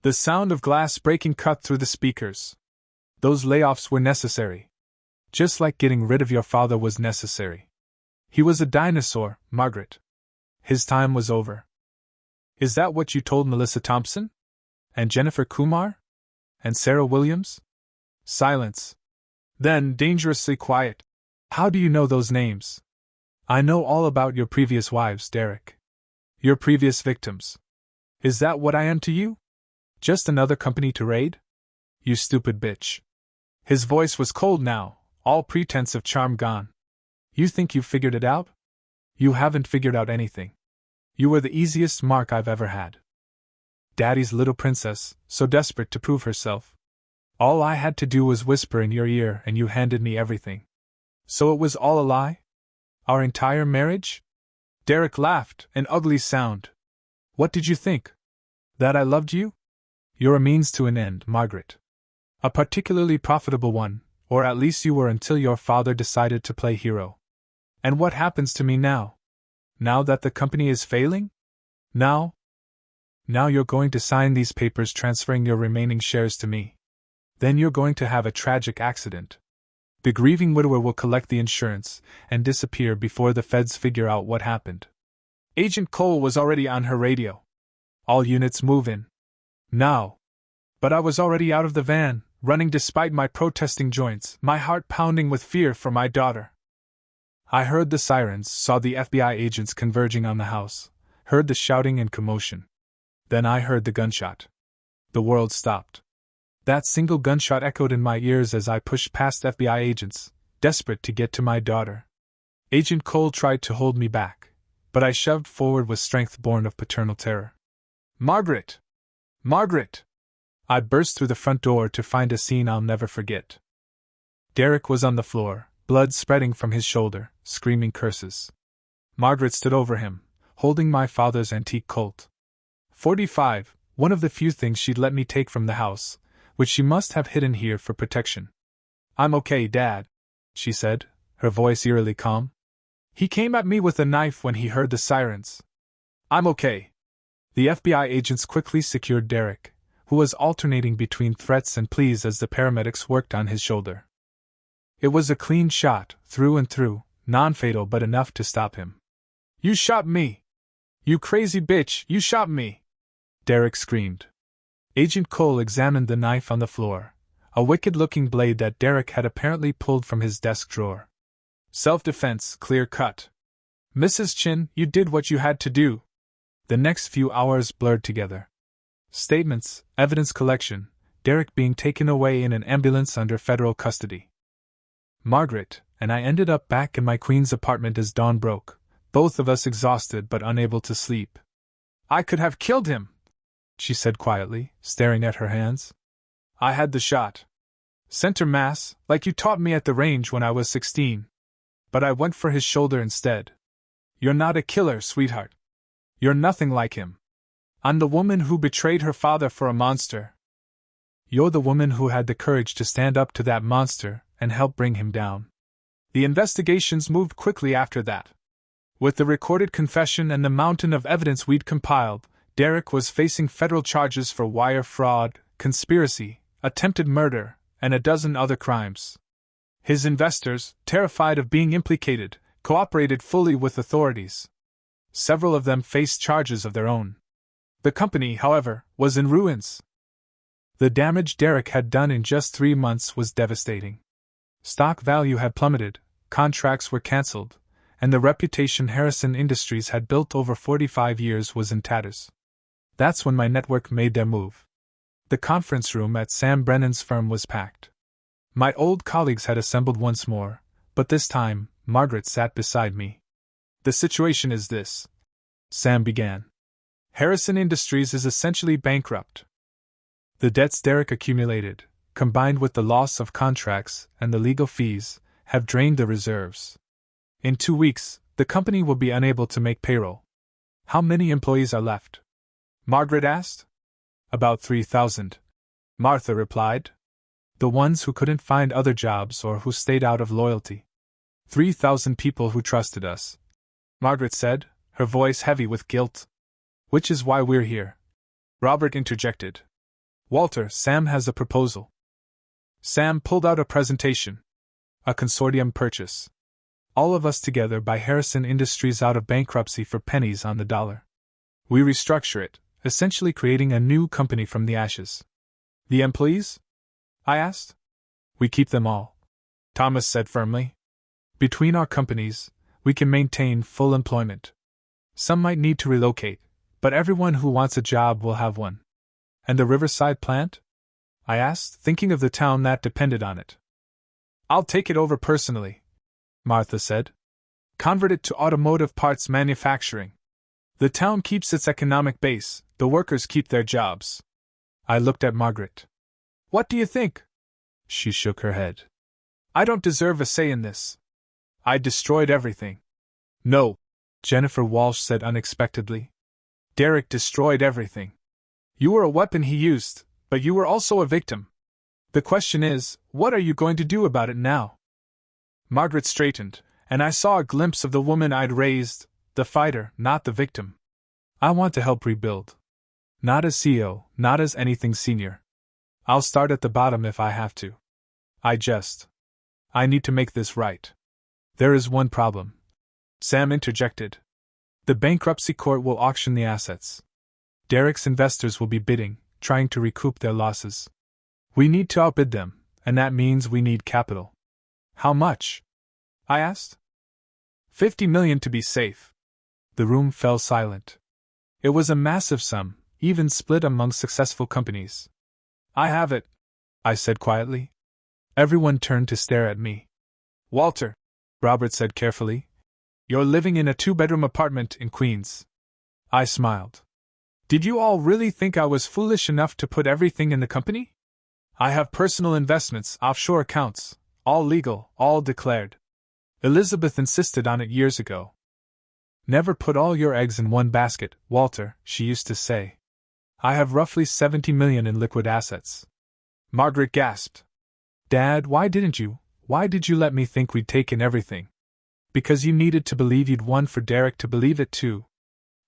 Speaker 1: The sound of glass breaking cut through the speakers. Those layoffs were necessary. Just like getting rid of your father was necessary. He was a dinosaur, Margaret. His time was over. Is that what you told Melissa Thompson? And Jennifer Kumar? And Sarah Williams? Silence. Then, dangerously quiet. How do you know those names? I know all about your previous wives, Derek. Your previous victims. Is that what I am to you? Just another company to raid? You stupid bitch. His voice was cold now, all pretense of charm gone. You think you've figured it out? You haven't figured out anything. You were the easiest mark I've ever had. Daddy's little princess, so desperate to prove herself. All I had to do was whisper in your ear and you handed me everything. So it was all a lie? Our entire marriage? Derek laughed, an ugly sound. What did you think? That I loved you? You're a means to an end, Margaret. A particularly profitable one, or at least you were until your father decided to play hero. And what happens to me now? Now that the company is failing? Now you're going to sign these papers transferring your remaining shares to me. Then you're going to have a tragic accident. The grieving widower will collect the insurance and disappear before the feds figure out what happened. Agent Cole was already on her radio. All units move in. Now. But I was already out of the van, running despite my protesting joints, my heart pounding with fear for my daughter. I heard the sirens, saw the FBI agents converging on the house, heard the shouting and commotion. Then I heard the gunshot. The world stopped. That single gunshot echoed in my ears as I pushed past FBI agents, desperate to get to my daughter. Agent Cole tried to hold me back, but I shoved forward with strength born of paternal terror. Margaret! Margaret! I burst through the front door to find a scene I'll never forget. Derek was on the floor, blood spreading from his shoulder, screaming curses. Margaret stood over him, holding my father's antique Colt. .45, one of the few things she'd let me take from the house, which she must have hidden here for protection. I'm okay, Dad, she said, her voice eerily calm. He came at me with a knife when he heard the sirens. I'm okay. The FBI agents quickly secured Derek, who was alternating between threats and pleas as the paramedics worked on his shoulder. It was a clean shot, through and through, non-fatal but enough to stop him. "You shot me! You crazy bitch, you shot me!" Derek screamed. Agent Cole examined the knife on the floor, a wicked-looking blade that Derek had apparently pulled from his desk drawer. "Self-defense, clear-cut. Mrs. Chin, you did what you had to do." The next few hours blurred together. Statements, evidence collection, Derek being taken away in an ambulance under federal custody. Margaret and I ended up back in my Queens apartment as dawn broke, both of us exhausted but unable to sleep. "I could have killed him," she said quietly, staring at her hands. "I had the shot. Center mass, like you taught me at the range when I was 16. But I went for his shoulder instead. You're not a killer, sweetheart. You're nothing like him. I'm the woman who betrayed her father for a monster. You're the woman who had the courage to stand up to that monster and help bring him down." The investigations moved quickly after that. With the recorded confession and the mountain of evidence we'd compiled, Derek was facing federal charges for wire fraud, conspiracy, attempted murder, and a dozen other crimes. His investors, terrified of being implicated, cooperated fully with authorities. Several of them faced charges of their own. The company, however, was in ruins. The damage Derek had done in just 3 months was devastating. Stock value had plummeted, contracts were cancelled, and the reputation Harrison Industries had built over 45 years was in tatters. That's when my network made their move. The conference room at Sam Brennan's firm was packed. My old colleagues had assembled once more, but this time, Margaret sat beside me. "The situation is this," Sam began. "Harrison Industries is essentially bankrupt. The debts Derek accumulated, combined with the loss of contracts and the legal fees, have drained the reserves. In 2 weeks, the company will be unable to make payroll." "How many employees are left?" Margaret asked. "About 3,000, Martha replied. "The ones who couldn't find other jobs or who stayed out of loyalty. 3,000 people who trusted us," Margaret said, her voice heavy with guilt. "Which is why we're here," Robert interjected. "Walter, Sam has a proposal." Sam pulled out a presentation. "A consortium purchase. All of us together buy Harrison Industries out of bankruptcy for pennies on the dollar. We restructure it, essentially creating a new company from the ashes." "The employees?" I asked. "We keep them all," Thomas said firmly. "Between our companies, we can maintain full employment. Some might need to relocate, but everyone who wants a job will have one." "And the Riverside plant?" I asked, thinking of the town that depended on it. "I'll take it over personally," Martha said. "Convert it to automotive parts manufacturing. The town keeps its economic base, the workers keep their jobs." I looked at Margaret. "What do you think?" She shook her head. "I don't deserve a say in this. I destroyed everything." "No," Jennifer Walsh said unexpectedly. "Derek destroyed everything. You were a weapon he used, but you were also a victim. The question is, what are you going to do about it now?" Margaret straightened, and I saw a glimpse of the woman I'd raised, the fighter, not the victim. "I want to help rebuild. Not as CEO, not as anything senior. I'll start at the bottom if I have to. I need to make this right." "There is one problem," Sam interjected. "The bankruptcy court will auction the assets. Derek's investors will be bidding, trying to recoup their losses. We need to outbid them, and that means we need capital." "How much?" I asked. $50 million to be safe." The room fell silent. It was a massive sum, even split among successful companies. "I have it," I said quietly. Everyone turned to stare at me. "Walter," Robert said carefully, "you're living in a 2-bedroom apartment in Queens." I smiled. "Did you all really think I was foolish enough to put everything in the company? I have personal investments, offshore accounts, all legal, all declared. Elizabeth insisted on it years ago. Never put all your eggs in one basket, Walter, she used to say. I have roughly $70 million in liquid assets." Margaret gasped. "Dad, why did you let me think we'd taken everything?" "Because you needed to believe you'd won for Derek to believe it too."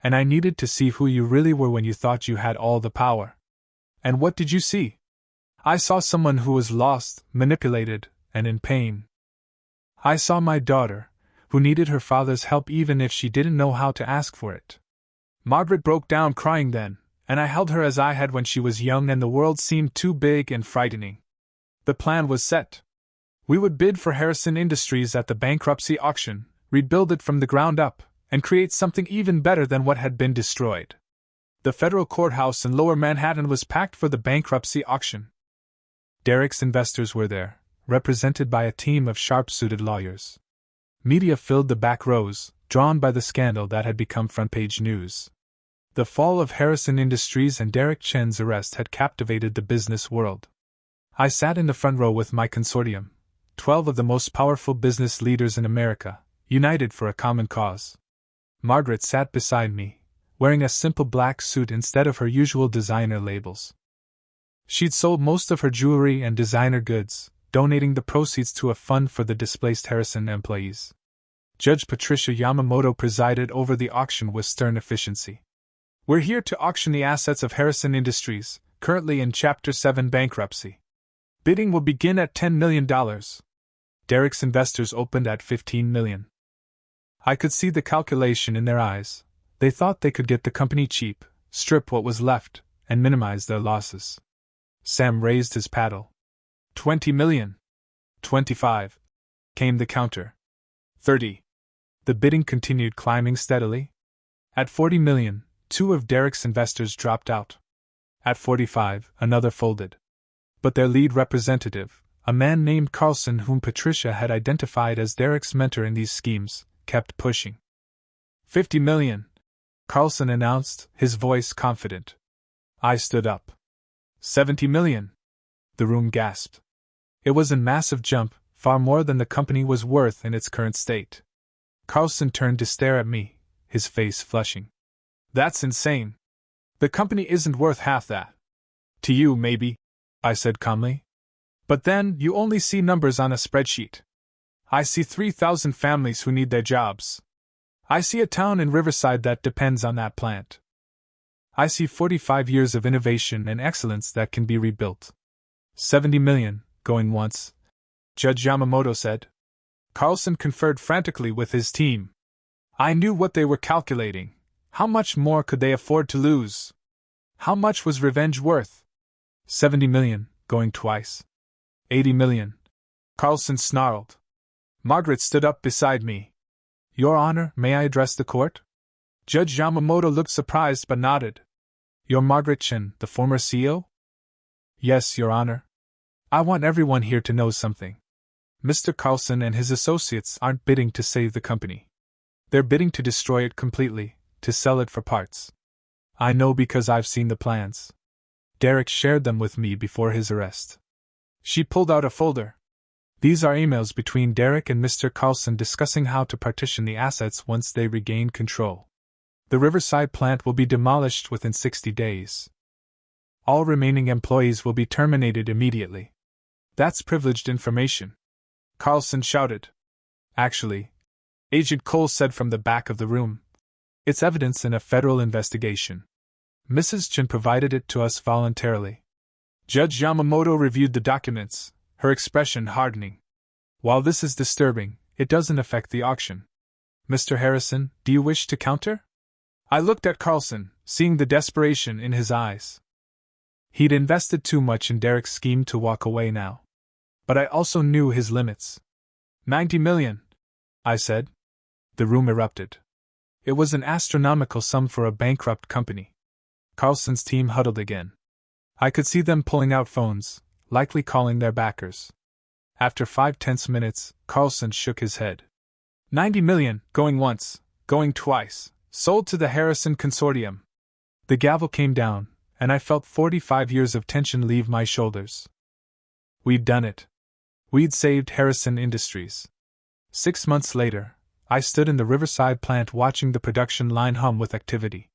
Speaker 1: And I needed to see who you really were when you thought you had all the power. And what did you see? I saw someone who was lost, manipulated, and in pain. I saw my daughter, who needed her father's help even if she didn't know how to ask for it. Margaret broke down crying then, and I held her as I had when she was young and the world seemed too big and frightening. The plan was set. We would bid for Harrison Industries at the bankruptcy auction, rebuild it from the ground up, and create something even better than what had been destroyed. The federal courthouse in Lower Manhattan was packed for the bankruptcy auction. Derek's investors were there, represented by a team of sharp-suited lawyers. Media filled the back rows, drawn by the scandal that had become front-page news. The fall of Harrison Industries and Derek Chen's arrest had captivated the business world. I sat in the front row with my consortium, 12 of the most powerful business leaders in America, united for a common cause. Margaret sat beside me, wearing a simple black suit instead of her usual designer labels. She'd sold most of her jewelry and designer goods, donating the proceeds to a fund for the displaced Harrison employees. Judge Patricia Yamamoto presided over the auction with stern efficiency. We're here to auction the assets of Harrison Industries, currently in Chapter 7 bankruptcy. Bidding will begin at $10 million. Derek's investors opened at $15 million. I could see the calculation in their eyes. They thought they could get the company cheap, strip what was left, and minimize their losses. Sam raised his paddle. $20 million. 25. Came the counter. 30. The bidding continued climbing steadily. At $40 million, 2 of Derek's investors dropped out. At 45, another folded. But their lead representative, a man named Carlson whom Patricia had identified as Derek's mentor in these schemes, kept pushing. $50 million, Carlson announced, his voice confident. I stood up. $70 million. The room gasped. It was a massive jump, far more than the company was worth in its current state. Carlson turned to stare at me, his face flushing. That's insane. The company isn't worth half that. To you, maybe, I said calmly. But then, you only see numbers on a spreadsheet. I see 3,000 families who need their jobs. I see a town in Riverside that depends on that plant. I see 45 years of innovation and excellence that can be rebuilt. 70 million, going once, Judge Yamamoto said. Carlson conferred frantically with his team. I knew what they were calculating. How much more could they afford to lose? How much was revenge worth? 70 million, going twice. 80 million. Carlson snarled. Margaret stood up beside me. Your Honor, may I address the court? Judge Yamamoto looked surprised but nodded. You're Margaret Chen, the former CEO? Yes, Your Honor. I want everyone here to know something. Mr. Carlson and his associates aren't bidding to save the company. They're bidding to destroy it completely, to sell it for parts. I know because I've seen the plans. Derek shared them with me before his arrest. She pulled out a folder. These are emails between Derek and Mr. Carlson discussing how to partition the assets once they regain control. The Riverside plant will be demolished within 60 days. All remaining employees will be terminated immediately. That's privileged information. Carlson shouted. Actually, Agent Cole said from the back of the room, it's evidence in a federal investigation. Mrs. Chen provided it to us voluntarily. Judge Yamamoto reviewed the documents, her expression hardening. While this is disturbing, it doesn't affect the auction. Mr. Harrison, do you wish to counter? I looked at Carlson, seeing the desperation in his eyes. He'd invested too much in Derek's scheme to walk away now. But I also knew his limits. 90 million, I said. The room erupted. It was an astronomical sum for a bankrupt company. Carlson's team huddled again. I could see them pulling out phones, likely calling their backers. After 5 tense minutes, Carlson shook his head. 90 million, going once, going twice, sold to the Harrison Consortium. The gavel came down, and I felt 45 years of tension leave my shoulders. We'd done it. We'd saved Harrison Industries. 6 months later, I stood in the Riverside plant watching the production line hum with activity.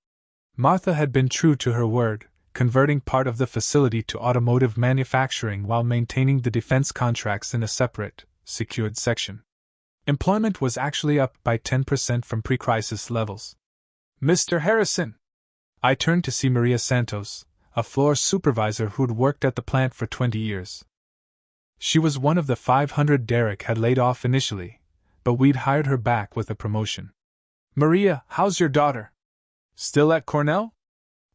Speaker 1: Martha had been true to her word, converting part of the facility to automotive manufacturing while maintaining the defense contracts in a separate, secured section. Employment was actually up by 10% from pre-crisis levels. Mr. Harrison! I turned to see Maria Santos, a floor supervisor who'd worked at the plant for 20 years. She was one of the 500 Derek had laid off initially, but we'd hired her back with a promotion. Maria, how's your daughter? Still at Cornell?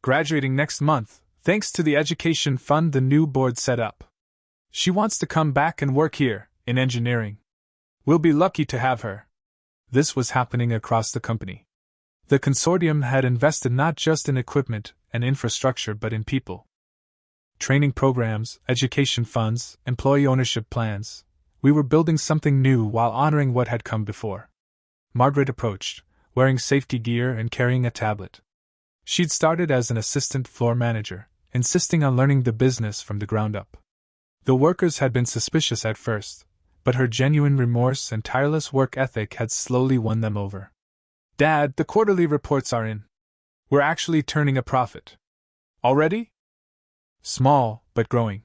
Speaker 1: Graduating next month, thanks to the education fund the new board set up. She wants to come back and work here, in engineering. We'll be lucky to have her. This was happening across the company. The consortium had invested not just in equipment and infrastructure but in people. Training programs, education funds, employee ownership plans. We were building something new while honoring what had come before. Margaret approached, wearing safety gear and carrying a tablet. She'd started as an assistant floor manager, insisting on learning the business from the ground up. The workers had been suspicious at first, but her genuine remorse and tireless work ethic had slowly won them over. Dad, the quarterly reports are in. We're actually turning a profit. Already? Small, but growing.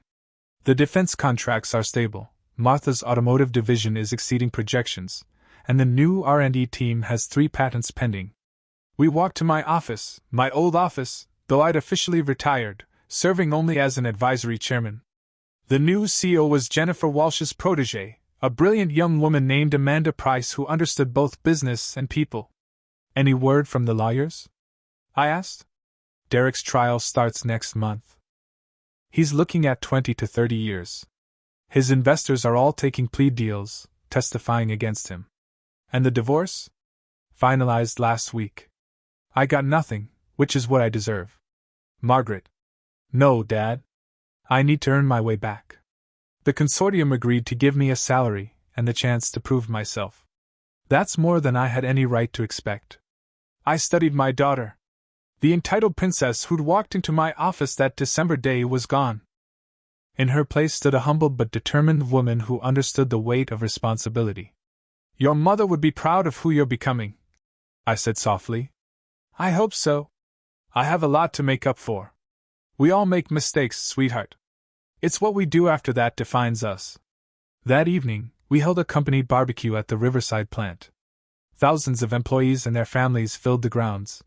Speaker 1: The defense contracts are stable, Martha's automotive division is exceeding projections, and the new R&D team has 3 patents pending. We walked to my office, my old office, though I'd officially retired, serving only as an advisory chairman. The new CEO was Jennifer Walsh's protégé, a brilliant young woman named Amanda Price who understood both business and people. Any word from the lawyers? I asked. Derek's trial starts next month. He's looking at 20 to 30 years. His investors are all taking plea deals, testifying against him. And the divorce? Finalized last week. I got nothing, which is what I deserve. Margaret. No, Dad. I need to earn my way back. The consortium agreed to give me a salary and the chance to prove myself. That's more than I had any right to expect. I studied my daughter. The entitled princess who'd walked into my office that December day was gone. In her place stood a humble but determined woman who understood the weight of responsibility. Your mother would be proud of who you're becoming, I said softly. I hope so. I have a lot to make up for. We all make mistakes, sweetheart. It's what we do after that defines us. That evening, we held a company barbecue at the Riverside plant. Thousands of employees and their families filled the grounds.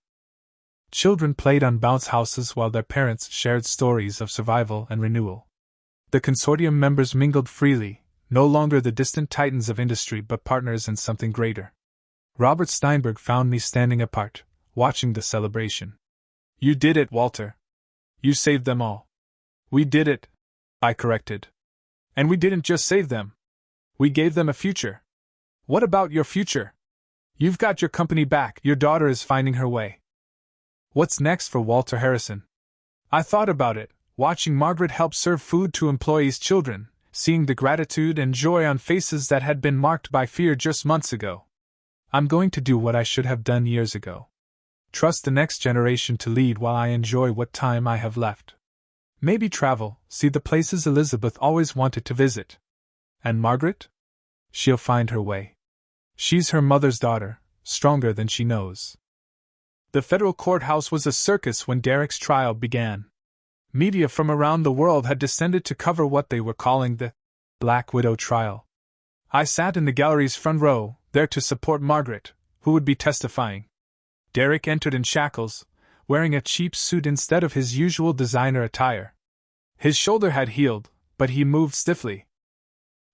Speaker 1: Children played on bounce houses while their parents shared stories of survival and renewal. The consortium members mingled freely, no longer the distant titans of industry but partners in something greater. Robert Steinberg found me standing apart, watching the celebration. You did it, Walter. You saved them all. We did it, I corrected. And we didn't just save them. We gave them a future. What about your future? You've got your company back, your daughter is finding her way. What's next for Walter Harrison? I thought about it, watching Margaret help serve food to employees' children, seeing the gratitude and joy on faces that had been marked by fear just months ago. I'm going to do what I should have done years ago. Trust the next generation to lead while I enjoy what time I have left. Maybe travel, see the places Elizabeth always wanted to visit. And Margaret? She'll find her way. She's her mother's daughter, stronger than she knows. The federal courthouse was a circus when Derek's trial began. Media from around the world had descended to cover what they were calling the Black Widow trial. I sat in the gallery's front row, there to support Margaret, who would be testifying. Derek entered in shackles, wearing a cheap suit instead of his usual designer attire. His shoulder had healed, but he moved stiffly.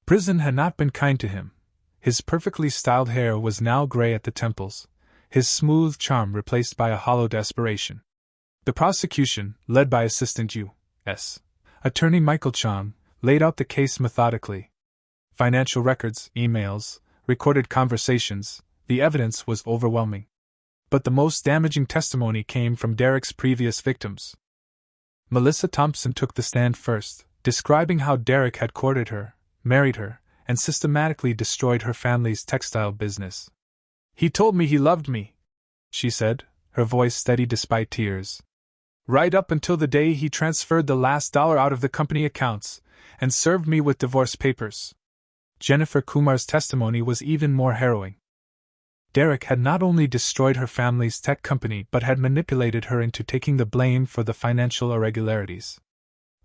Speaker 1: Prison had not been kind to him. His perfectly styled hair was now gray at the temples, his smooth charm replaced by a hollow desperation. The prosecution, led by Assistant U.S. Attorney Michael Chong, laid out the case methodically. Financial records, emails, recorded conversations, the evidence was overwhelming. But the most damaging testimony came from Derek's previous victims. Melissa Thompson took the stand first, describing how Derek had courted her, married her, and systematically destroyed her family's textile business. He told me he loved me, she said, her voice steady despite tears. Right up until the day he transferred the last dollar out of the company accounts and served me with divorce papers. Jennifer Kumar's testimony was even more harrowing. Derek had not only destroyed her family's tech company but had manipulated her into taking the blame for the financial irregularities.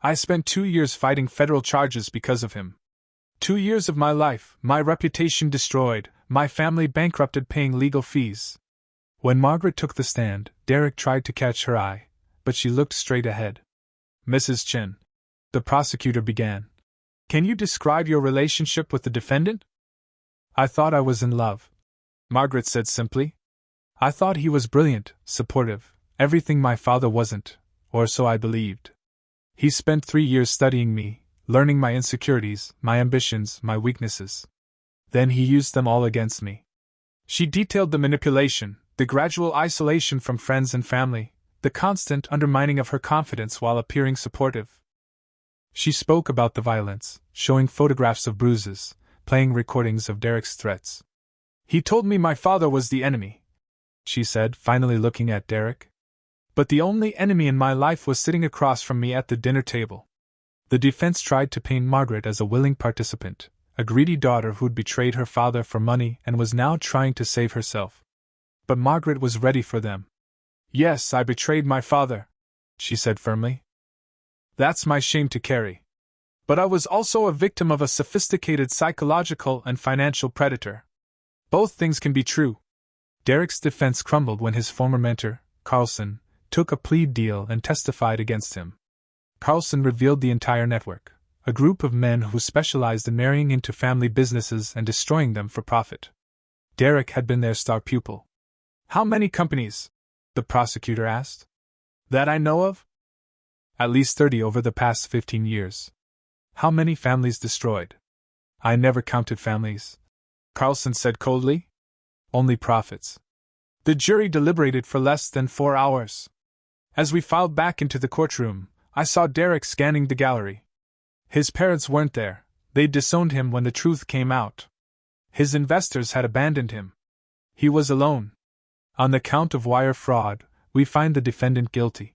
Speaker 1: I spent 2 years fighting federal charges because of him. 2 years of my life, my reputation destroyed, my family bankrupted paying legal fees. When Margaret took the stand, Derek tried to catch her eye, but she looked straight ahead. Mrs. Chin, the prosecutor began. Can you describe your relationship with the defendant? I thought I was in love, Margaret said simply. I thought he was brilliant, supportive, everything my father wasn't, or so I believed. He spent 3 years studying me, learning my insecurities, my ambitions, my weaknesses. Then he used them all against me. She detailed the manipulation, the gradual isolation from friends and family, the constant undermining of her confidence while appearing supportive. She spoke about the violence, showing photographs of bruises, playing recordings of Derek's threats. He told me my father was the enemy, she said, finally looking at Derek. But the only enemy in my life was sitting across from me at the dinner table. The defense tried to paint Margaret as a willing participant, a greedy daughter who'd betrayed her father for money and was now trying to save herself. But Margaret was ready for them. Yes, I betrayed my father, she said firmly. That's my shame to carry. But I was also a victim of a sophisticated psychological and financial predator. Both things can be true. Derek's defense crumbled when his former mentor, Carlson, took a plea deal and testified against him. Carlson revealed the entire network, a group of men who specialized in marrying into family businesses and destroying them for profit. Derek had been their star pupil. How many companies? The prosecutor asked. That I know of? At least 30 over the past 15 years. How many families destroyed? I never counted families, Carlson said coldly. Only profits. The jury deliberated for less than 4 hours. As we filed back into the courtroom, I saw Derek scanning the gallery. His parents weren't there, they'd disowned him when the truth came out. His investors had abandoned him. He was alone. On the count of wire fraud, we find the defendant guilty.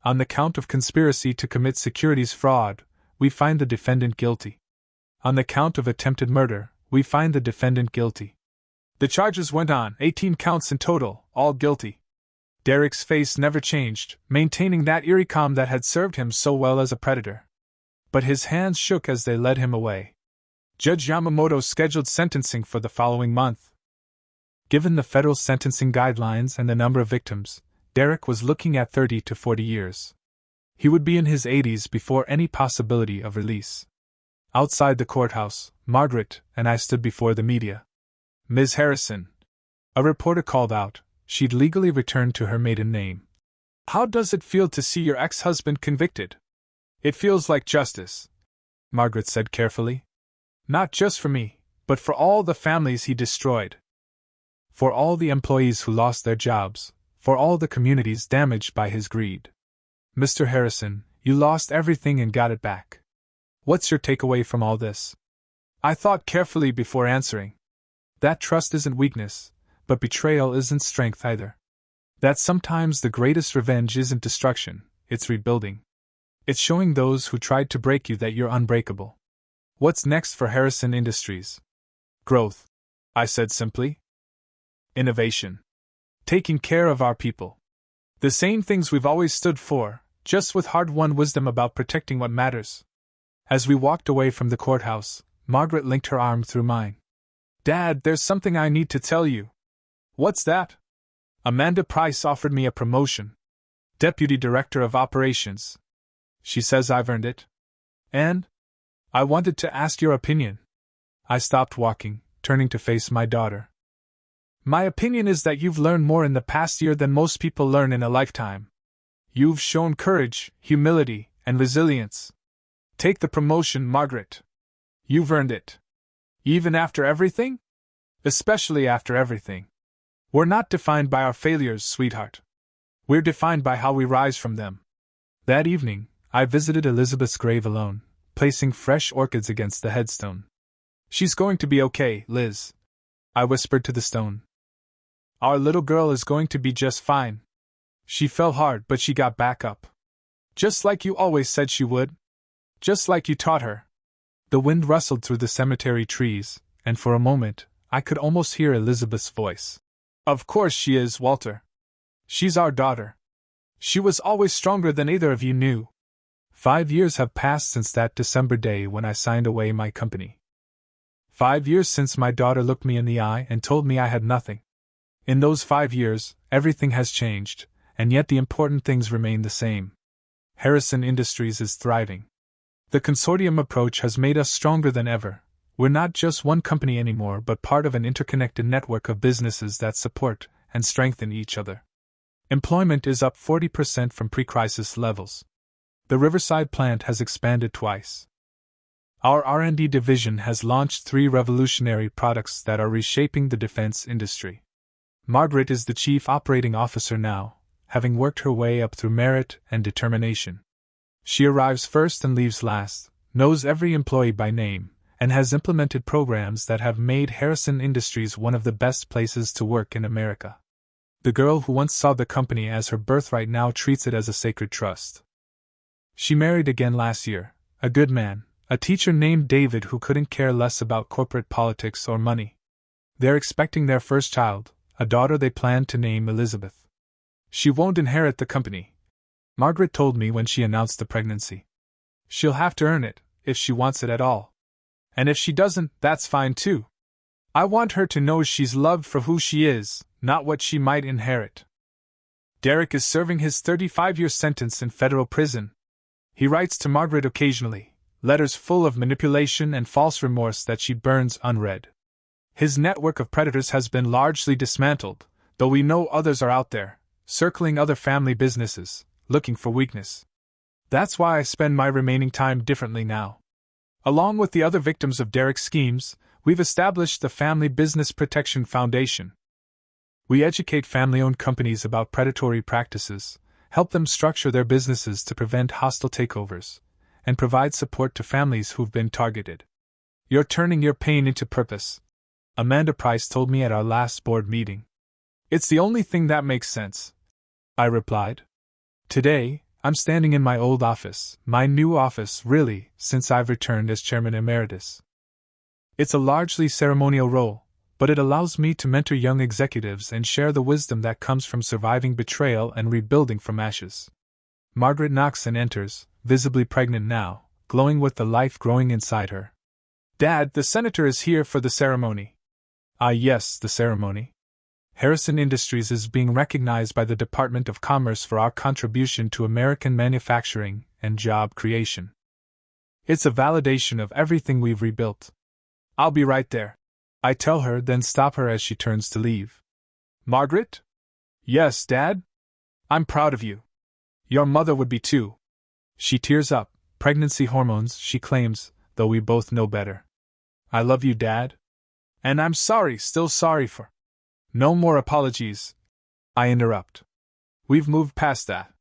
Speaker 1: On the count of conspiracy to commit securities fraud, we find the defendant guilty. On the count of attempted murder, we find the defendant guilty. The charges went on, 18 counts in total, all guilty. Derek's face never changed, maintaining that eerie calm that had served him so well as a predator. But his hands shook as they led him away. Judge Yamamoto scheduled sentencing for the following month. Given the federal sentencing guidelines and the number of victims, Derek was looking at 30 to 40 years. He would be in his 80s before any possibility of release. Outside the courthouse, Margaret and I stood before the media. Ms. Harrison, a reporter called out. She'd legally returned to her maiden name. How does it feel to see your ex-husband convicted? It feels like justice, Margaret said carefully. Not just for me, but for all the families he destroyed. For all the employees who lost their jobs, for all the communities damaged by his greed. Mr. Harrison, you lost everything and got it back. What's your takeaway from all this? I thought carefully before answering. That trust isn't weakness, but betrayal isn't strength either. That sometimes the greatest revenge isn't destruction, it's rebuilding. It's showing those who tried to break you that you're unbreakable. What's next for Harrison Industries? Growth, I said simply. Innovation. Taking care of our people. The same things we've always stood for, just with hard-won wisdom about protecting what matters. As we walked away from the courthouse, Margaret linked her arm through mine. Dad, there's something I need to tell you. What's that? Amanda Price offered me a promotion. Deputy Director of Operations. She says I've earned it. And? I wanted to ask your opinion. I stopped walking, turning to face my daughter. My opinion is that you've learned more in the past year than most people learn in a lifetime. You've shown courage, humility, and resilience. Take the promotion, Margaret. You've earned it. Even after everything? Especially after everything. We're not defined by our failures, sweetheart. We're defined by how we rise from them. That evening, I visited Elizabeth's grave alone, placing fresh orchids against the headstone. She's going to be okay, Liz, I whispered to the stone. Our little girl is going to be just fine. She fell hard, but she got back up. Just like you always said she would. Just like you taught her. The wind rustled through the cemetery trees, and for a moment, I could almost hear Elizabeth's voice. Of course she is, Walter. She's our daughter. She was always stronger than either of you knew. 5 years have passed since that December day when I signed away my company. 5 years since my daughter looked me in the eye and told me I had nothing. In those 5 years, everything has changed, and yet the important things remain the same. Harrison Industries is thriving. The consortium approach has made us stronger than ever. We're not just one company anymore, but part of an interconnected network of businesses that support and strengthen each other. Employment is up 40% from pre-crisis levels. The Riverside plant has expanded twice. Our R&D division has launched 3 revolutionary products that are reshaping the defense industry. Margaret is the Chief Operating Officer now, having worked her way up through merit and determination. She arrives first and leaves last, knows every employee by name, and has implemented programs that have made Harrison Industries one of the best places to work in America. The girl who once saw the company as her birthright now treats it as a sacred trust. She married again last year, a good man, a teacher named David who couldn't care less about corporate politics or money. They're expecting their first child, a daughter they plan to name Elizabeth. She won't inherit the company, Margaret told me when she announced the pregnancy. She'll have to earn it, if she wants it at all. And if she doesn't, that's fine too. I want her to know she's loved for who she is, not what she might inherit. Derek is serving his 35-year sentence in federal prison. He writes to Margaret occasionally, letters full of manipulation and false remorse that she burns unread. His network of predators has been largely dismantled, though we know others are out there, circling other family businesses, looking for weakness. That's why I spend my remaining time differently now. Along with the other victims of Derek's schemes, we've established the Family Business Protection Foundation. We educate family-owned companies about predatory practices, help them structure their businesses to prevent hostile takeovers, and provide support to families who've been targeted. You're turning your pain into purpose, Amanda Price told me at our last board meeting. It's the only thing that makes sense, I replied. Today, I'm standing in my old office, my new office, really, since I've returned as Chairman Emeritus. It's a largely ceremonial role, but it allows me to mentor young executives and share the wisdom that comes from surviving betrayal and rebuilding from ashes. Margaret knocks and enters, visibly pregnant now, glowing with the life growing inside her. Dad, the senator is here for the ceremony. Ah yes, the ceremony. Harrison Industries is being recognized by the Department of Commerce for our contribution to American manufacturing and job creation. It's a validation of everything we've rebuilt. I'll be right there, I tell her, then stop her as she turns to leave. Margaret? Yes, Dad? I'm proud of you. Your mother would be too. She tears up, pregnancy hormones, she claims, though we both know better. I love you, Dad. And I'm sorry, still sorry for. No more apologies, I interrupt. We've moved past that.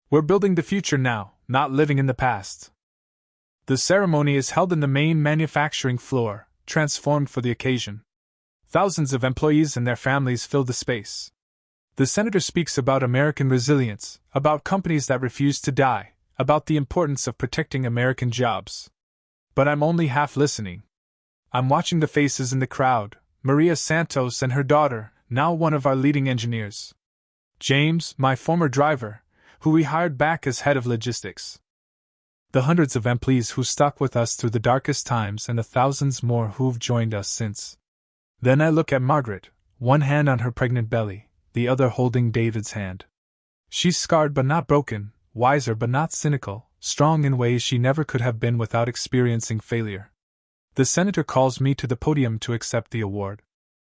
Speaker 1: We're building the future now, not living in the past. The ceremony is held in the main manufacturing floor, transformed for the occasion. Thousands of employees and their families fill the space. The senator speaks about American resilience, about companies that refuse to die, about the importance of protecting American jobs. But I'm only half listening. I'm watching the faces in the crowd, Maria Santos and her daughter, now one of our leading engineers. James, my former driver, who we hired back as head of logistics. The hundreds of employees who stuck with us through the darkest times and the thousands more who've joined us since. Then I look at Margaret, one hand on her pregnant belly, the other holding David's hand. She's scarred but not broken, wiser but not cynical, strong in ways she never could have been without experiencing failure. The senator calls me to the podium to accept the award.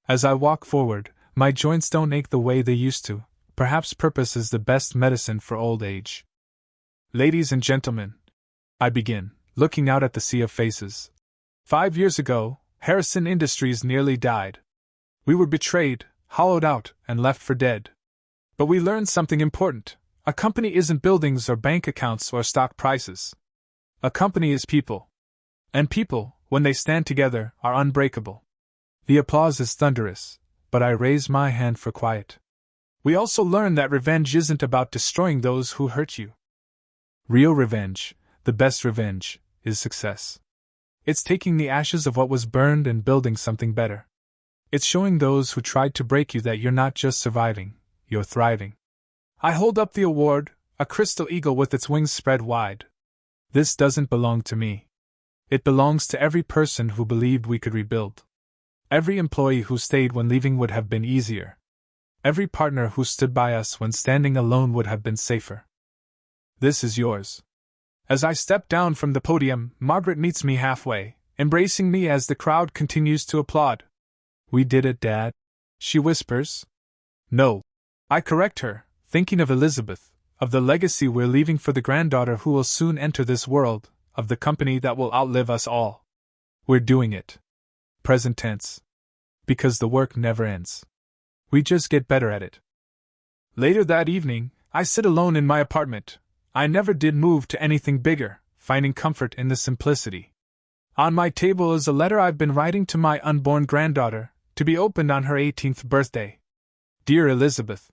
Speaker 1: As I walk forward, my joints don't ache the way they used to. Perhaps purpose is the best medicine for old age. Ladies and gentlemen, I begin, looking out at the sea of faces. 5 years ago, Harrison Industries nearly died. We were betrayed, hollowed out, and left for dead. But we learned something important. A company isn't buildings or bank accounts or stock prices. A company is people. And people, when they stand together, are unbreakable. The applause is thunderous, but I raise my hand for quiet. We also learn that revenge isn't about destroying those who hurt you. Real revenge, the best revenge, is success. It's taking the ashes of what was burned and building something better. It's showing those who tried to break you that you're not just surviving, you're thriving. I hold up the award, a crystal eagle with its wings spread wide. This doesn't belong to me. It belongs to every person who believed we could rebuild. Every employee who stayed when leaving would have been easier. Every partner who stood by us when standing alone would have been safer. This is yours. As I step down from the podium, Margaret meets me halfway, embracing me as the crowd continues to applaud. We did it, Dad, she whispers. No. I correct her, thinking of Elizabeth, of the legacy we're leaving for the granddaughter who will soon enter this world, of the company that will outlive us all. We're doing it. Present tense. Because the work never ends. We just get better at it. Later that evening, I sit alone in my apartment. I never did move to anything bigger, finding comfort in the simplicity. On my table is a letter I've been writing to my unborn granddaughter, to be opened on her 18th birthday. Dear Elizabeth.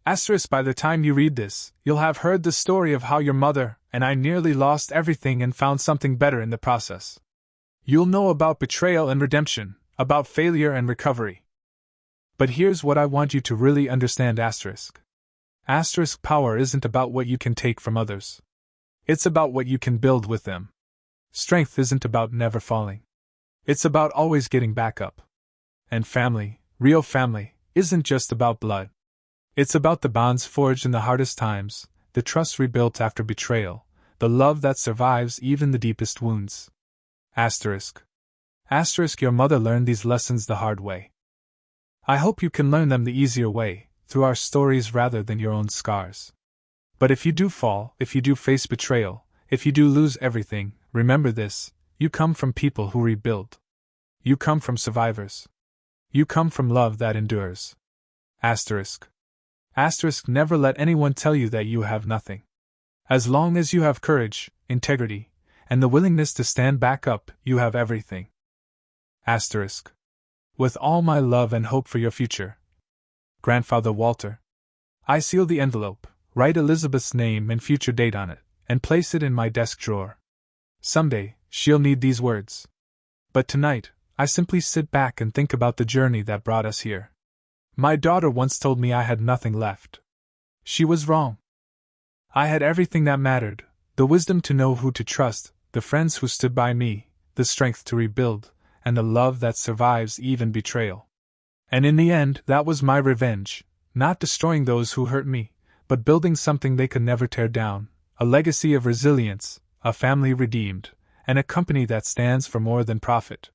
Speaker 1: By the time you read this, you'll have heard the story of how your mother and I nearly lost everything and found something better in the process. You'll know about betrayal and redemption, about failure and recovery. But here's what I want you to really understand, power isn't about what you can take from others. It's about what you can build with them. Strength isn't about never falling. It's about always getting back up. And family, real family, isn't just about blood. It's about the bonds forged in the hardest times, the trust rebuilt after betrayal, the love that survives even the deepest wounds. Your mother learned these lessons the hard way. I hope you can learn them the easier way, through our stories rather than your own scars. But if you do fall, if you do face betrayal, if you do lose everything, remember this: you come from people who rebuild. You come from survivors. You come from love that endures. Never let anyone tell you that you have nothing. As long as you have courage, integrity, and the willingness to stand back up, you have everything. With all my love and hope for your future. Grandfather Walter. I seal the envelope, write Elizabeth's name and future date on it, and place it in my desk drawer. Someday, she'll need these words. But tonight, I simply sit back and think about the journey that brought us here. My daughter once told me I had nothing left. She was wrong. I had everything that mattered, the wisdom to know who to trust, the friends who stood by me, the strength to rebuild, and the love that survives even betrayal. And in the end, that was my revenge, not destroying those who hurt me, but building something they could never tear down, a legacy of resilience, a family redeemed, and a company that stands for more than profit.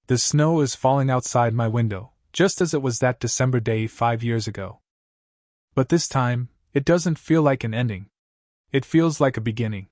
Speaker 1: The snow is falling outside my window, just as it was that December day 5 years ago. But this time, it doesn't feel like an ending. It feels like a beginning.